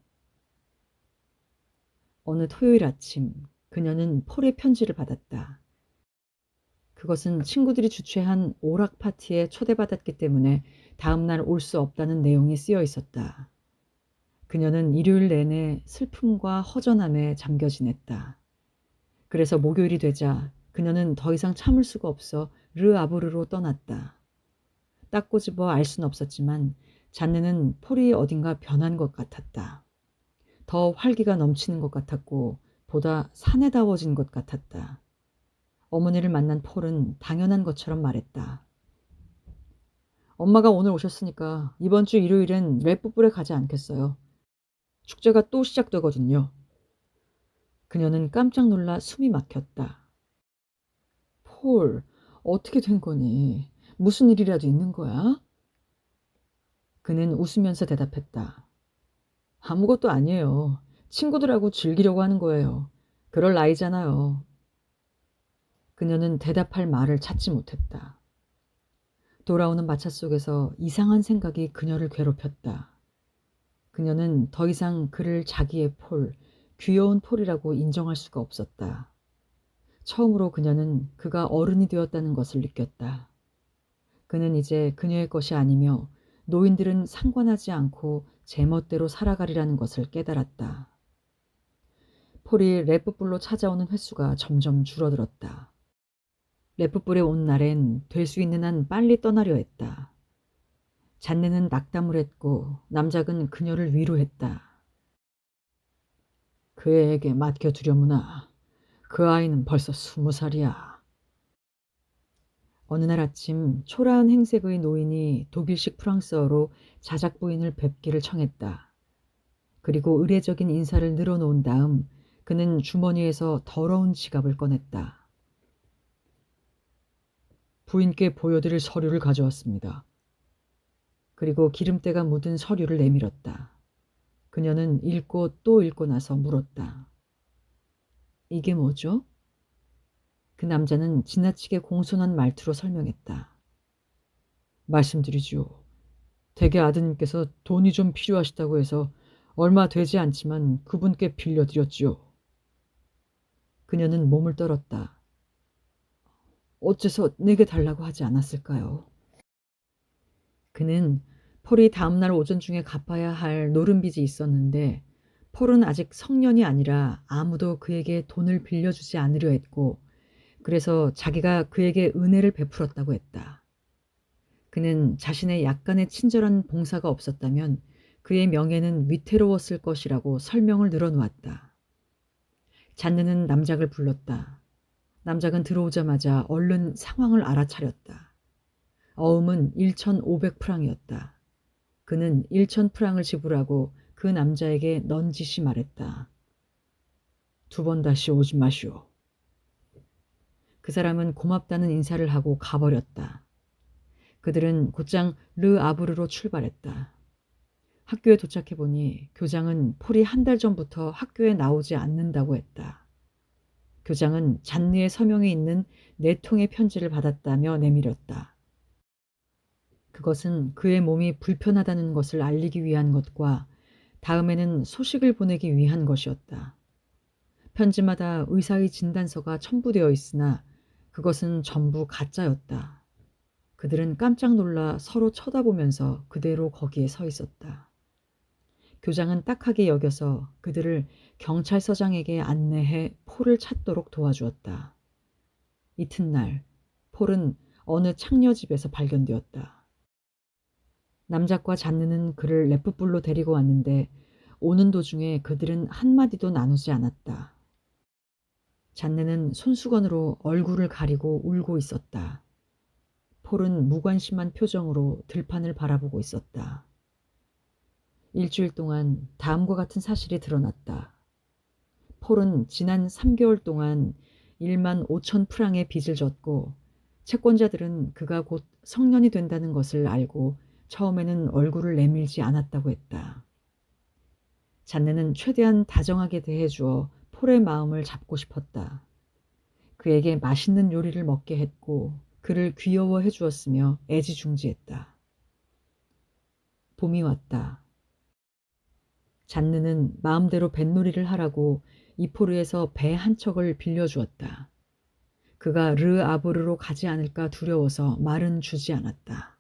S1: 어느 토요일 아침 그녀는 폴의 편지를 받았다. 그것은 친구들이 주최한 오락 파티에 초대받았기 때문에 다음날 올 수 없다는 내용이 쓰여 있었다. 그녀는 일요일 내내 슬픔과 허전함에 잠겨 지냈다. 그래서 목요일이 되자 그녀는 더 이상 참을 수가 없어 르아브르로 떠났다. 딱 꼬집어 알 수는 없었지만 잔느는 폴이 어딘가 변한 것 같았다. 더 활기가 넘치는 것 같았고 보다 사내다워진 것 같았다. 어머니를 만난 폴은 당연한 것처럼 말했다. 엄마가 오늘 오셨으니까 이번 주 일요일엔 랩부불에 가지 않겠어요. 축제가 또 시작되거든요. 그녀는 깜짝 놀라 숨이 막혔다. 폴, 어떻게 된 거니? 무슨 일이라도 있는 거야? 그는 웃으면서 대답했다. 아무것도 아니에요. 친구들하고 즐기려고 하는 거예요. 그럴 나이잖아요. 그녀는 대답할 말을 찾지 못했다. 돌아오는 마차 속에서 이상한 생각이 그녀를 괴롭혔다. 그녀는 더 이상 그를 자기의 폴, 귀여운 폴이라고 인정할 수가 없었다. 처음으로 그녀는 그가 어른이 되었다는 것을 느꼈다. 그는 이제 그녀의 것이 아니며 노인들은 상관하지 않고 제멋대로 살아가리라는 것을 깨달았다. 폴이 랩부불로 찾아오는 횟수가 점점 줄어들었다. 랩부불에 온 날엔 될 수 있는 한 빨리 떠나려 했다. 잔느는 낙담을 했고 남작은 그녀를 위로했다. 그 애에게 맡겨두려무나. 그 아이는 벌써 20살이야. 어느 날 아침 초라한 행색의 노인이 독일식 프랑스어로 자작 부인을 뵙기를 청했다. 그리고 의례적인 인사를 늘어놓은 다음 그는 주머니에서 더러운 지갑을 꺼냈다. 부인께 보여드릴 서류를 가져왔습니다. 그리고 기름때가 묻은 서류를 내밀었다. 그녀는 읽고 또 읽고 나서 물었다. 이게 뭐죠? 그 남자는 지나치게 공손한 말투로 설명했다. 말씀드리죠. 대개 아드님께서 돈이 좀 필요하시다고 해서 얼마 되지 않지만 그분께 빌려드렸지요. 그녀는 몸을 떨었다. 어째서 내게 달라고 하지 않았을까요? 그는 폴이 다음날 오전 중에 갚아야 할 노름빚이 있었는데 폴은 아직 성년이 아니라 아무도 그에게 돈을 빌려주지 않으려 했고 그래서 자기가 그에게 은혜를 베풀었다고 했다. 그는 자신의 약간의 친절한 봉사가 없었다면 그의 명예는 위태로웠을 것이라고 설명을 늘어놓았다. 잔느는 남작을 불렀다. 남작은 들어오자마자 얼른 상황을 알아차렸다. 어음은 1,500프랑이었다. 그는 1,000프랑을 지불하고 그 남자에게 넌지시 말했다. 2번 다시 오지 마시오. 그 사람은 고맙다는 인사를 하고 가버렸다. 그들은 곧장 르 아브르로 출발했다. 학교에 도착해보니 교장은 폴이 1달 전부터 학교에 나오지 않는다고 했다. 교장은 잔느의 서명이 있는 4통의 편지를 받았다며 내밀었다. 그것은 그의 몸이 불편하다는 것을 알리기 위한 것과 다음에는 소식을 보내기 위한 것이었다. 편지마다 의사의 진단서가 첨부되어 있으나 그것은 전부 가짜였다. 그들은 깜짝 놀라 서로 쳐다보면서 그대로 거기에 서 있었다. 교장은 딱하게 여겨서 그들을 경찰서장에게 안내해 폴을 찾도록 도와주었다. 이튿날 폴은 어느 창녀집에서 발견되었다. 남작과 잔느는 그를 레프불로 데리고 왔는데 오는 도중에 그들은 한마디도 나누지 않았다. 잔느는 손수건으로 얼굴을 가리고 울고 있었다. 폴은 무관심한 표정으로 들판을 바라보고 있었다. 일주일 동안 다음과 같은 사실이 드러났다. 폴은 지난 3개월 동안 1만 5천 프랑의 빚을 졌고 채권자들은 그가 곧 성년이 된다는 것을 알고 처음에는 얼굴을 내밀지 않았다고 했다. 잔느는 최대한 다정하게 대해주어 폴의 마음을 잡고 싶었다. 그에게 맛있는 요리를 먹게 했고 그를 귀여워해 주었으며 애지중지했다. 봄이 왔다. 잔느는 마음대로 뱃놀이를 하라고 이포르에서 배 한 척을 빌려주었다. 그가 르 아브르로 가지 않을까 두려워서 말은 주지 않았다.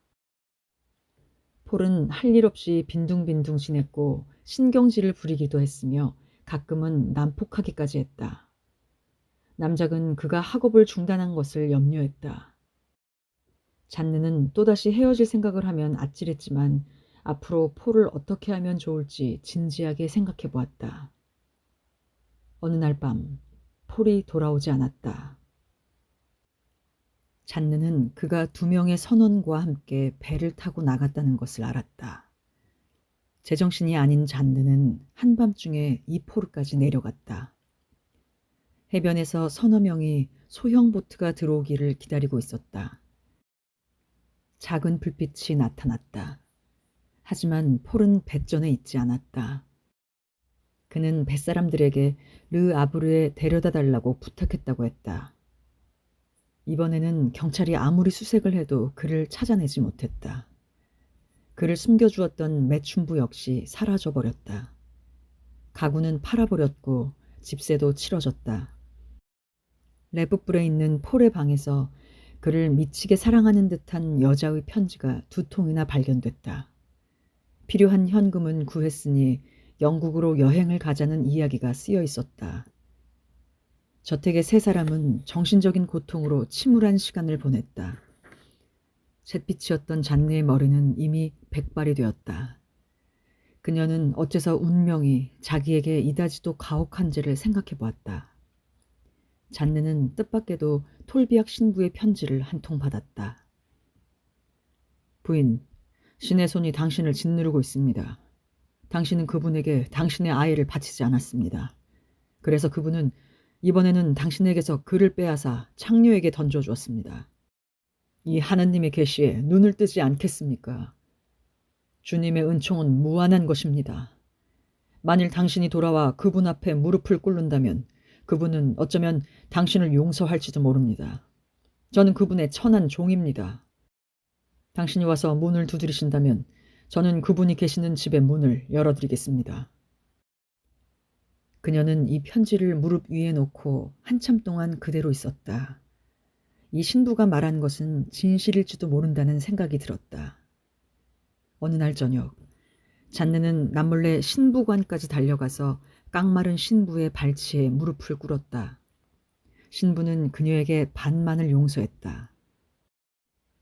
S1: 폴은 할 일 없이 빈둥빈둥 지냈고 신경질을 부리기도 했으며 가끔은 난폭하기까지 했다. 남작은 그가 학업을 중단한 것을 염려했다. 잔느는 또다시 헤어질 생각을 하면 아찔했지만 앞으로 폴을 어떻게 하면 좋을지 진지하게 생각해 보았다. 어느 날 밤 폴이 돌아오지 않았다. 잔느는 그가 2명의 선원과 함께 배를 타고 나갔다는 것을 알았다. 제정신이 아닌 잔느는 한밤중에 이포르까지 내려갔다. 해변에서 서너 명이 소형 보트가 들어오기를 기다리고 있었다. 작은 불빛이 나타났다. 하지만 폴은 배전에 있지 않았다. 그는 뱃사람들에게 르 아브르에 데려다 달라고 부탁했다고 했다. 이번에는 경찰이 아무리 수색을 해도 그를 찾아내지 못했다. 그를 숨겨주었던 매춘부 역시 사라져버렸다. 가구는 팔아버렸고 집세도 치러졌다. 레브불에 있는 폴의 방에서 그를 미치게 사랑하는 듯한 여자의 편지가 2통이나 발견됐다. 필요한 현금은 구했으니 영국으로 여행을 가자는 이야기가 쓰여 있었다. 저택의 3사람은 정신적인 고통으로 침울한 시간을 보냈다. 잿빛이었던 잔느의 머리는 이미 백발이 되었다. 그녀는 어째서 운명이 자기에게 이다지도 가혹한 죄를 생각해 보았다. 잔느는 뜻밖에도 톨비악 신부의 편지를 한 통 받았다. 부인, 신의 손이 당신을 짓누르고 있습니다. 당신은 그분에게 당신의 아이를 바치지 않았습니다. 그래서 그분은 이번에는 당신에게서 그를 빼앗아 창녀에게 던져주었습니다. 이 하나님의 계시에 눈을 뜨지 않겠습니까? 주님의 은총은 무한한 것입니다. 만일 당신이 돌아와 그분 앞에 무릎을 꿇는다면 그분은 어쩌면 당신을 용서할지도 모릅니다. 저는 그분의 천한 종입니다. 당신이 와서 문을 두드리신다면 저는 그분이 계시는 집의 문을 열어드리겠습니다. 그녀는 이 편지를 무릎 위에 놓고 한참 동안 그대로 있었다. 이 신부가 말한 것은 진실일지도 모른다는 생각이 들었다. 어느 날 저녁, 잔느는 남몰래 신부관까지 달려가서 깡마른 신부의 발치에 무릎을 꿇었다. 신부는 그녀에게 반만을 용서했다.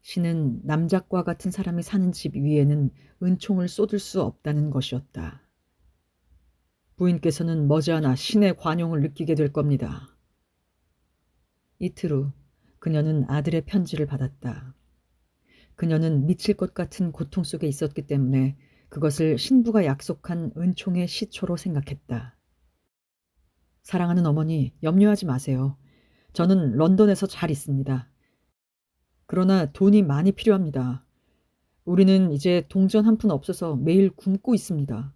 S1: 신은 남작과 같은 사람이 사는 집 위에는 은총을 쏟을 수 없다는 것이었다. 부인께서는 머지않아 신의 관용을 느끼게 될 겁니다. 이틀 후 그녀는 아들의 편지를 받았다. 그녀는 미칠 것 같은 고통 속에 있었기 때문에 그것을 신부가 약속한 은총의 시초로 생각했다. 사랑하는 어머니, 염려하지 마세요. 저는 런던에서 잘 있습니다. 그러나 돈이 많이 필요합니다. 우리는 이제 동전 한 푼 없어서 매일 굶고 있습니다.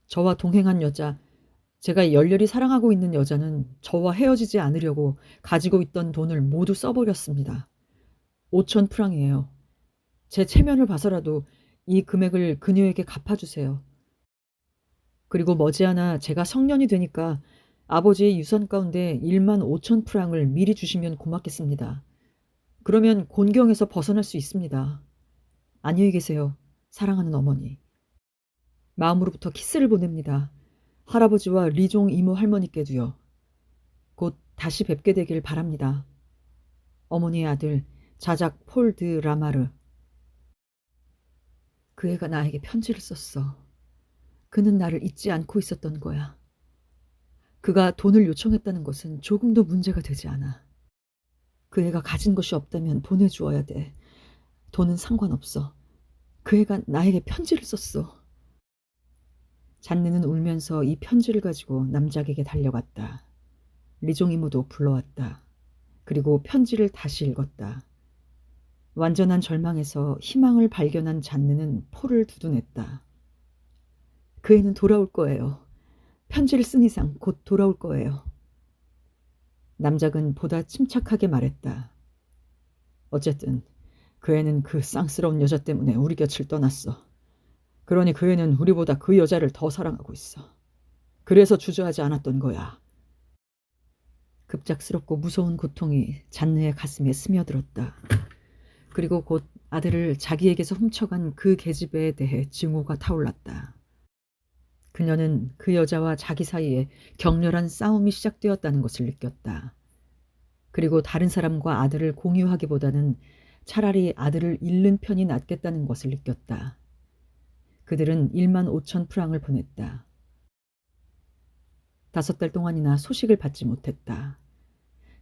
S1: 저와 동행한 여자, 제가 열렬히 사랑하고 있는 여자는 저와 헤어지지 않으려고 가지고 있던 돈을 모두 써버렸습니다. 5천 프랑이에요. 제 체면을 봐서라도 이 금액을 그녀에게 갚아주세요. 그리고 머지않아 제가 성년이 되니까 아버지의 유산 가운데 1만 5천 프랑을 미리 주시면 고맙겠습니다. 그러면 곤경에서 벗어날 수 있습니다. 안녕히 계세요. 사랑하는 어머니. 마음으로부터 키스를 보냅니다. 할아버지와 리종 이모 할머니께도요. 곧 다시 뵙게 되길 바랍니다. 어머니의 아들 자작 폴 드 라마르. 그 애가 나에게 편지를 썼어. 그는 나를 잊지 않고 있었던 거야. 그가 돈을 요청했다는 것은 조금도 문제가 되지 않아. 그 애가 가진 것이 없다면 보내주어야 돼. 돈은 상관없어. 그 애가 나에게 편지를 썼어. 잔느는 울면서 이 편지를 가지고 남작에게 달려갔다. 리종 이모도 불러왔다. 그리고 편지를 다시 읽었다. 완전한 절망에서 희망을 발견한 잔느는 폴을 두둔했다. 그 애는 돌아올 거예요. 편지를 쓴 이상 곧 돌아올 거예요. 남작은 보다 침착하게 말했다. 어쨌든 그 애는 그 쌍스러운 여자 때문에 우리 곁을 떠났어. 그러니 그 애는 우리보다 그 여자를 더 사랑하고 있어. 그래서 주저하지 않았던 거야. 급작스럽고 무서운 고통이 잔느의 가슴에 스며들었다. 그리고 곧 아들을 자기에게서 훔쳐간 그 계집애에 대해 증오가 타올랐다. 그녀는 그 여자와 자기 사이에 격렬한 싸움이 시작되었다는 것을 느꼈다. 그리고 다른 사람과 아들을 공유하기보다는 차라리 아들을 잃는 편이 낫겠다는 것을 느꼈다. 그들은 1만 5천 프랑을 보냈다. 5달 동안이나 소식을 받지 못했다.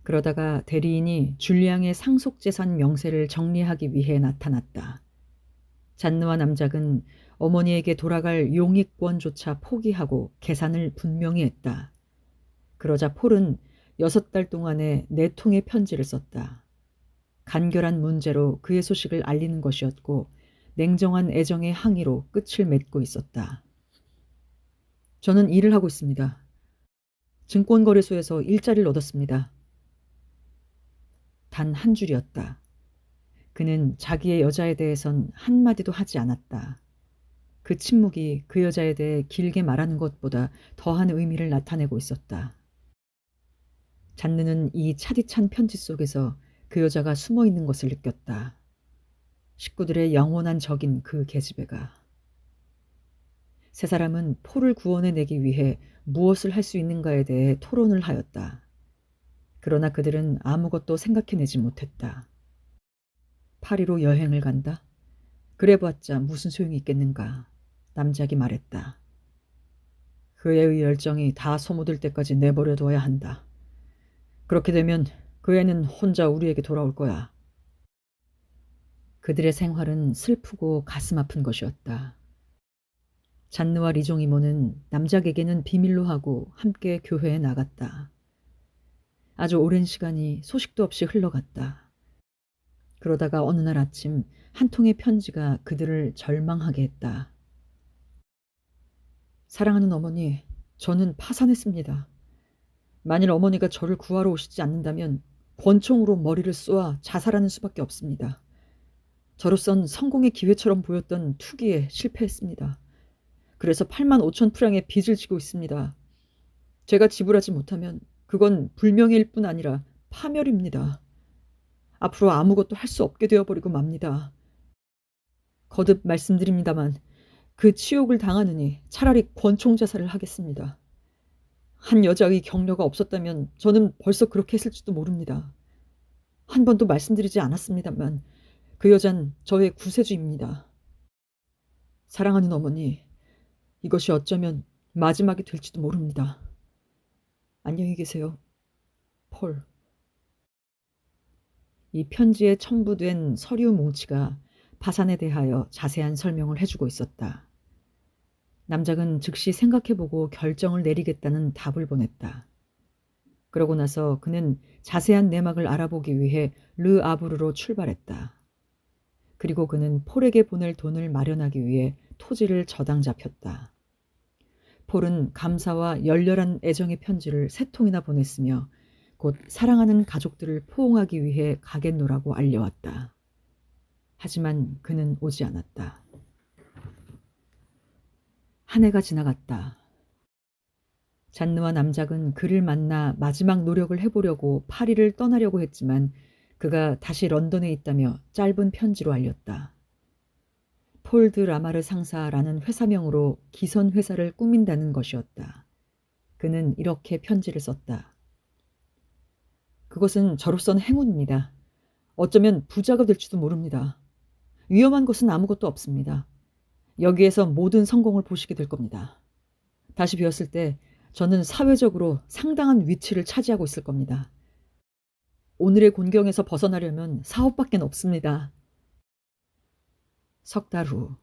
S1: 그러다가 대리인이 줄리앙의 상속재산 명세를 정리하기 위해 나타났다. 잔느와 남작은 어머니에게 돌아갈 용익권조차 포기하고 계산을 분명히 했다. 그러자 폴은 6달 동안에 4통의 편지를 썼다. 간결한 문제로 그의 소식을 알리는 것이었고 냉정한 애정의 항의로 끝을 맺고 있었다. 저는 일을 하고 있습니다. 증권거래소에서 일자리를 얻었습니다. 단 한 줄이었다. 그는 자기의 여자에 대해선 한마디도 하지 않았다. 그 침묵이 그 여자에 대해 길게 말하는 것보다 더한 의미를 나타내고 있었다. 잔느는 이 차디찬 편지 속에서 그 여자가 숨어 있는 것을 느꼈다. 식구들의 영원한 적인 그 계집애가. 세 사람은 폴을 구원해내기 위해 무엇을 할 수 있는가에 대해 토론을 하였다. 그러나 그들은 아무것도 생각해내지 못했다. 파리로 여행을 간다? 그래봤자 무슨 소용이 있겠는가. 남작이 말했다. 그 애의 열정이 다 소모될 때까지 내버려둬야 한다. 그렇게 되면 그 애는 혼자 우리에게 돌아올 거야. 그들의 생활은 슬프고 가슴 아픈 것이었다. 잔느와 리종 이모는 남작에게는 비밀로 하고 함께 교회에 나갔다. 아주 오랜 시간이 소식도 없이 흘러갔다. 그러다가 어느 날 아침 한 통의 편지가 그들을 절망하게 했다. 사랑하는 어머니, 저는 파산했습니다. 만일 어머니가 저를 구하러 오시지 않는다면 권총으로 머리를 쏘아 자살하는 수밖에 없습니다. 저로선 성공의 기회처럼 보였던 투기에 실패했습니다. 그래서 8만 5천 프랑의 빚을 지고 있습니다. 제가 지불하지 못하면 그건 불명예일 뿐 아니라 파멸입니다. 앞으로 아무것도 할 수 없게 되어버리고 맙니다. 거듭 말씀드립니다만 그 치욕을 당하느니 차라리 권총 자살을 하겠습니다. 한 여자의 격려가 없었다면 저는 벌써 그렇게 했을지도 모릅니다. 한 번도 말씀드리지 않았습니다만 그 여잔 저의 구세주입니다. 사랑하는 어머니, 이것이 어쩌면 마지막이 될지도 모릅니다. 안녕히 계세요. 폴. 이 편지에 첨부된 서류 뭉치가 파산에 대하여 자세한 설명을 해주고 있었다. 남작은 즉시 생각해보고 결정을 내리겠다는 답을 보냈다. 그러고 나서 그는 자세한 내막을 알아보기 위해 르 아브르로 출발했다. 그리고 그는 폴에게 보낼 돈을 마련하기 위해 토지를 저당 잡혔다. 폴은 감사와 열렬한 애정의 편지를 3통이나 보냈으며 곧 사랑하는 가족들을 포옹하기 위해 가겠노라고 알려왔다. 하지만 그는 오지 않았다. 한 해가 지나갔다. 잔느와 남작은 그를 만나 마지막 노력을 해보려고 파리를 떠나려고 했지만 그가 다시 런던에 있다며 짧은 편지로 알렸다. 폴드 라마르 상사라는 회사명으로 기선 회사를 꾸민다는 것이었다. 그는 이렇게 편지를 썼다. 그것은 저로서는 행운입니다. 어쩌면 부자가 될지도 모릅니다. 위험한 것은 아무것도 없습니다. 여기에서 모든 성공을 보시게 될 겁니다. 다시 비었을 때 저는 사회적으로 상당한 위치를 차지하고 있을 겁니다. 오늘의 곤경에서 벗어나려면 사업밖에 없습니다. 석 달 후,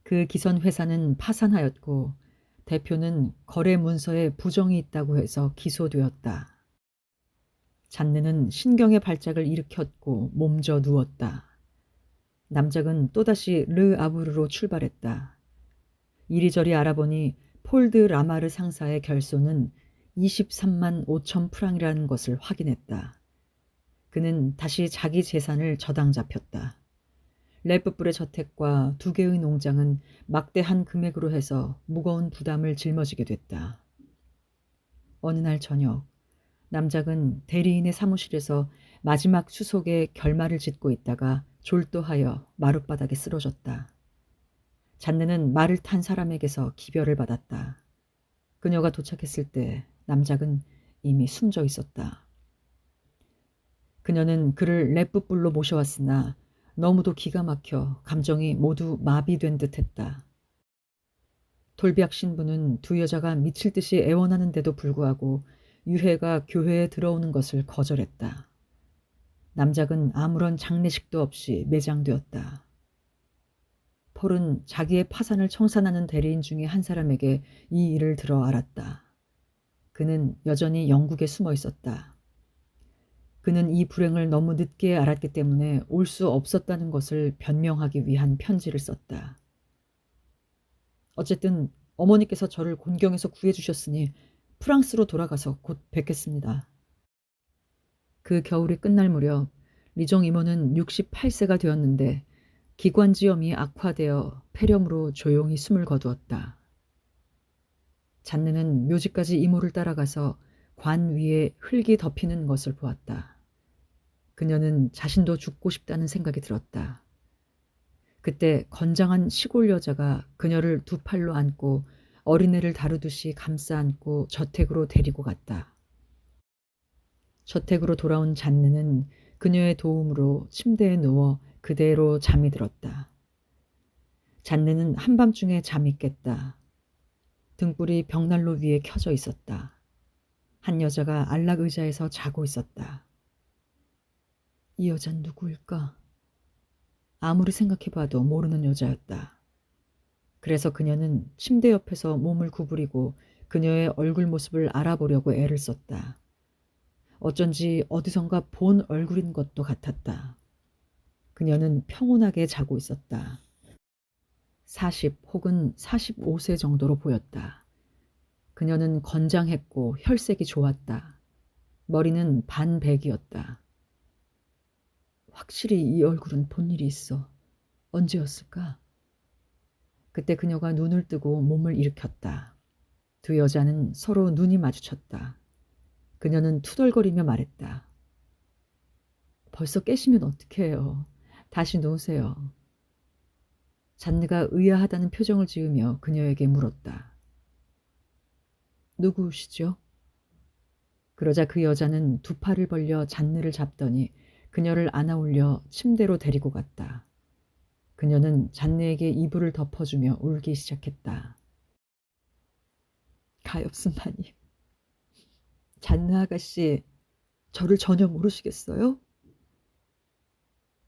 S1: 그 기선 회사는 파산하였고 대표는 거래 문서에 부정이 있다고 해서 기소되었다. 잔느는 신경의 발작을 일으켰고 몸져 누웠다. 남작은 또다시 르 아브르로 출발했다. 이리저리 알아보니 폴드 라마르 상사의 결손은 23만 5천 프랑이라는 것을 확인했다. 그는 다시 자기 재산을 저당 잡혔다. 레프뿔의 저택과 2개의 농장은 막대한 금액으로 해서 무거운 부담을 짊어지게 됐다. 어느 날 저녁, 남작은 대리인의 사무실에서 마지막 수속에 결말을 짓고 있다가 졸도하여 마룻바닥에 쓰러졌다. 잔느는 말을 탄 사람에게서 기별을 받았다. 그녀가 도착했을 때 남작은 이미 숨져 있었다. 그녀는 그를 랫부불로 모셔왔으나 너무도 기가 막혀 감정이 모두 마비된 듯했다. 돌비악 신부는 두 여자가 미칠 듯이 애원하는데도 불구하고 유해가 교회에 들어오는 것을 거절했다. 남작은 아무런 장례식도 없이 매장되었다. 폴은 자기의 파산을 청산하는 대리인 중에 한 사람에게 이 일을 들어 알았다. 그는 여전히 영국에 숨어 있었다. 그는 이 불행을 너무 늦게 알았기 때문에 올 수 없었다는 것을 변명하기 위한 편지를 썼다. 어쨌든 어머니께서 저를 곤경에서 구해주셨으니 프랑스로 돌아가서 곧 뵙겠습니다. 그 겨울이 끝날 무렵 리종 이모는 68세가 되었는데 기관지염이 악화되어 폐렴으로 조용히 숨을 거두었다. 잔느는 묘지까지 이모를 따라가서 관 위에 흙이 덮이는 것을 보았다. 그녀는 자신도 죽고 싶다는 생각이 들었다. 그때 건장한 시골 여자가 그녀를 두 팔로 안고 어린애를 다루듯이 감싸 안고 저택으로 데리고 갔다. 저택으로 돌아온 잔느는 그녀의 도움으로 침대에 누워 그대로 잠이 들었다. 잔느는 한밤중에 잠이 깼다. 등불이 벽난로 위에 켜져 있었다. 한 여자가 안락 의자에서 자고 있었다. 이 여잔 누구일까? 아무리 생각해봐도 모르는 여자였다. 그래서 그녀는 침대 옆에서 몸을 구부리고 그녀의 얼굴 모습을 알아보려고 애를 썼다. 어쩐지 어디선가 본 얼굴인 것도 같았다. 그녀는 평온하게 자고 있었다. 40 혹은 45세 정도로 보였다. 그녀는 건장했고 혈색이 좋았다. 머리는 반백이었다. 확실히 이 얼굴은 본 일이 있어. 언제였을까? 그때 그녀가 눈을 뜨고 몸을 일으켰다. 두 여자는 서로 눈이 마주쳤다. 그녀는 투덜거리며 말했다. 벌써 깨시면 어떡해요. 다시 누우세요. 잔느가 의아하다는 표정을 지으며 그녀에게 물었다. 누구시죠? 그러자 그 여자는 두 팔을 벌려 잔느를 잡더니 그녀를 안아올려 침대로 데리고 갔다. 그녀는 잔느에게 이불을 덮어주며 울기 시작했다. 가엾은마님, 잔느 아가씨, 저를 전혀 모르시겠어요?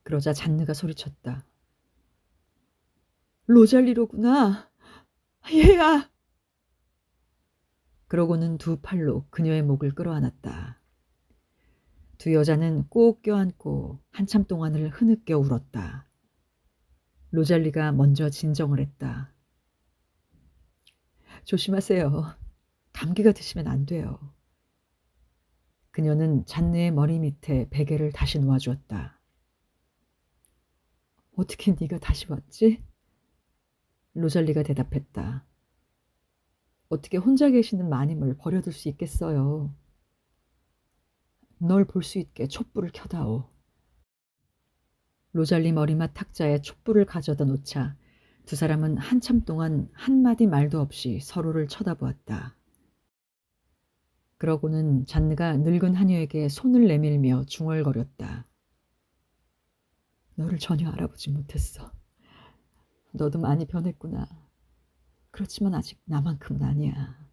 S1: 그러자 잔느가 소리쳤다. 로잘리로구나. 얘야. 그러고는 두 팔로 그녀의 목을 끌어안았다. 두 여자는 꼭 껴안고 한참 동안을 흐느껴 울었다. 로잘리가 먼저 진정을 했다. 조심하세요. 감기가 드시면 안 돼요. 그녀는 잔느의 머리 밑에 베개를 다시 놓아주었다. 어떻게 네가 다시 왔지? 로잘리가 대답했다. 어떻게 혼자 계시는 마님을 버려둘 수 있겠어요. 널 볼 수 있게 촛불을 켜다오. 로잘리 머리맡 탁자에 촛불을 가져다 놓자 두 사람은 한참 동안 한마디 말도 없이 서로를 쳐다보았다. 그러고는 잔느가 늙은 하녀에게 손을 내밀며 중얼거렸다. 너를 전혀 알아보지 못했어. 너도 많이 변했구나. 그렇지만 아직 나만큼은 아니야.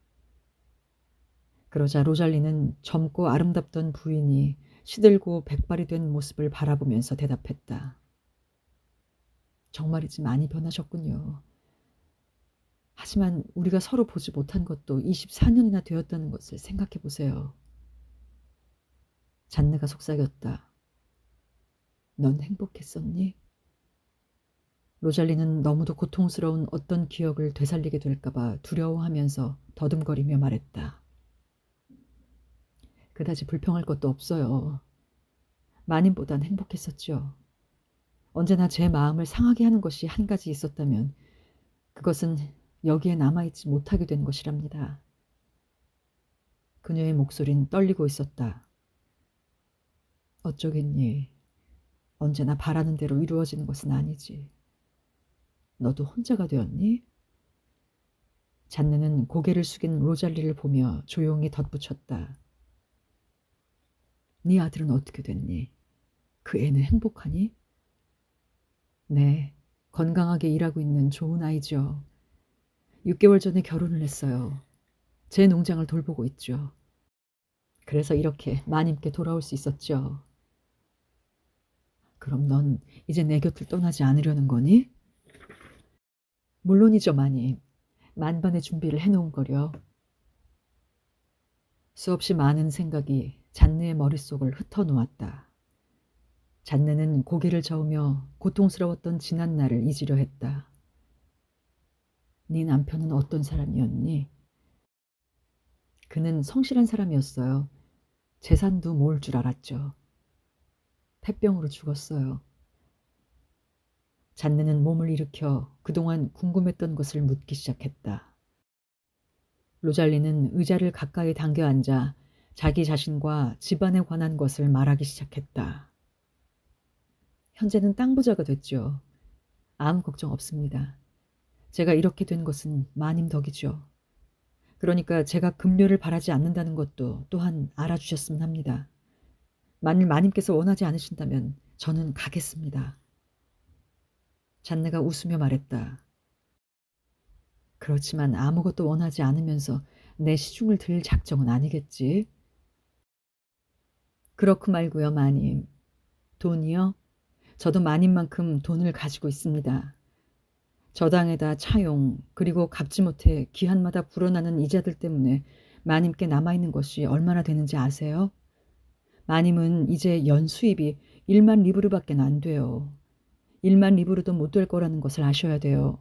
S1: 그러자 로잘리는 젊고 아름답던 부인이 시들고 백발이 된 모습을 바라보면서 대답했다. 정말이지 많이 변하셨군요. 하지만 우리가 서로 보지 못한 것도 24년이나 되었다는 것을 생각해 보세요. 잔느가 속삭였다. 넌 행복했었니? 로잘리는 너무도 고통스러운 어떤 기억을 되살리게 될까봐 두려워하면서 더듬거리며 말했다. 그다지 불평할 것도 없어요. 마님보단 행복했었죠. 언제나 제 마음을 상하게 하는 것이 한 가지 있었다면 그것은 여기에 남아있지 못하게 된 것이랍니다. 그녀의 목소린 떨리고 있었다. 어쩌겠니. 언제나 바라는 대로 이루어지는 것은 아니지. 너도 혼자가 되었니? 잔느는 고개를 숙인 로잘리를 보며 조용히 덧붙였다. 네 아들은 어떻게 됐니? 그 애는 행복하니? 네, 건강하게 일하고 있는 좋은 아이죠. 6개월 전에 결혼을 했어요. 제 농장을 돌보고 있죠. 그래서 이렇게 마님께 돌아올 수 있었죠. 그럼 넌 이제 내 곁을 떠나지 않으려는 거니? 물론이죠, 마님. 만반의 준비를 해놓은 거려. 수없이 많은 생각이 잔느의 머릿속을 흩어놓았다. 잔느는 고개를 저으며 고통스러웠던 지난 날을 잊으려 했다. 네 남편은 어떤 사람이었니? 그는 성실한 사람이었어요. 재산도 모을 줄 알았죠. 폐병으로 죽었어요. 잔느는 몸을 일으켜 그동안 궁금했던 것을 묻기 시작했다. 로잘리는 의자를 가까이 당겨 앉아 자기 자신과 집안에 관한 것을 말하기 시작했다. 현재는 땅 부자가 됐죠. 아무 걱정 없습니다. 제가 이렇게 된 것은 마님 덕이죠. 그러니까 제가 급료를 바라지 않는다는 것도 또한 알아주셨으면 합니다. 만일 마님께서 원하지 않으신다면 저는 가겠습니다. 잔느가 웃으며 말했다. 그렇지만 아무것도 원하지 않으면서 내 시중을 들 작정은 아니겠지? 그렇고 말고요, 마님. 돈이요? 저도 마님만큼 돈을 가지고 있습니다. 저당에다 차용 그리고 갚지 못해 기한마다 불어나는 이자들 때문에 마님께 남아있는 것이 얼마나 되는지 아세요? 마님은 이제 연수입이 1만 리브르밖에 안 돼요. 1만 리브르도 못 될 거라는 것을 아셔야 돼요.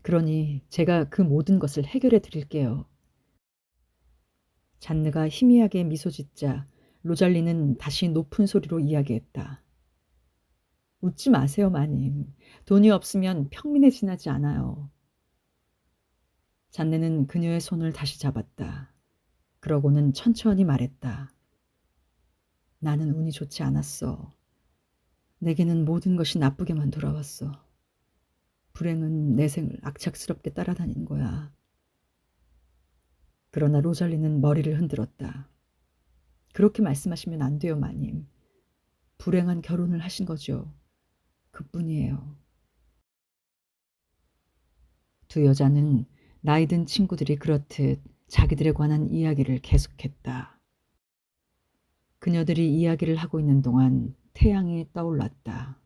S1: 그러니 제가 그 모든 것을 해결해 드릴게요. 잔느가 희미하게 미소 짓자 로잘리는 다시 높은 소리로 이야기했다. 웃지 마세요, 마님. 돈이 없으면 평민에 지나지 않아요. 잔느는 그녀의 손을 다시 잡았다. 그러고는 천천히 말했다. 나는 운이 좋지 않았어. 내게는 모든 것이 나쁘게만 돌아왔어. 불행은 내 생을 악착스럽게 따라다닌 거야. 그러나 로잘리는 머리를 흔들었다. 그렇게 말씀하시면 안 돼요, 마님. 불행한 결혼을 하신 거죠. 그뿐이에요. 두 여자는 나이든 친구들이 그렇듯 자기들에 관한 이야기를 계속했다. 그녀들이 이야기를 하고 있는 동안 태양이 떠올랐다.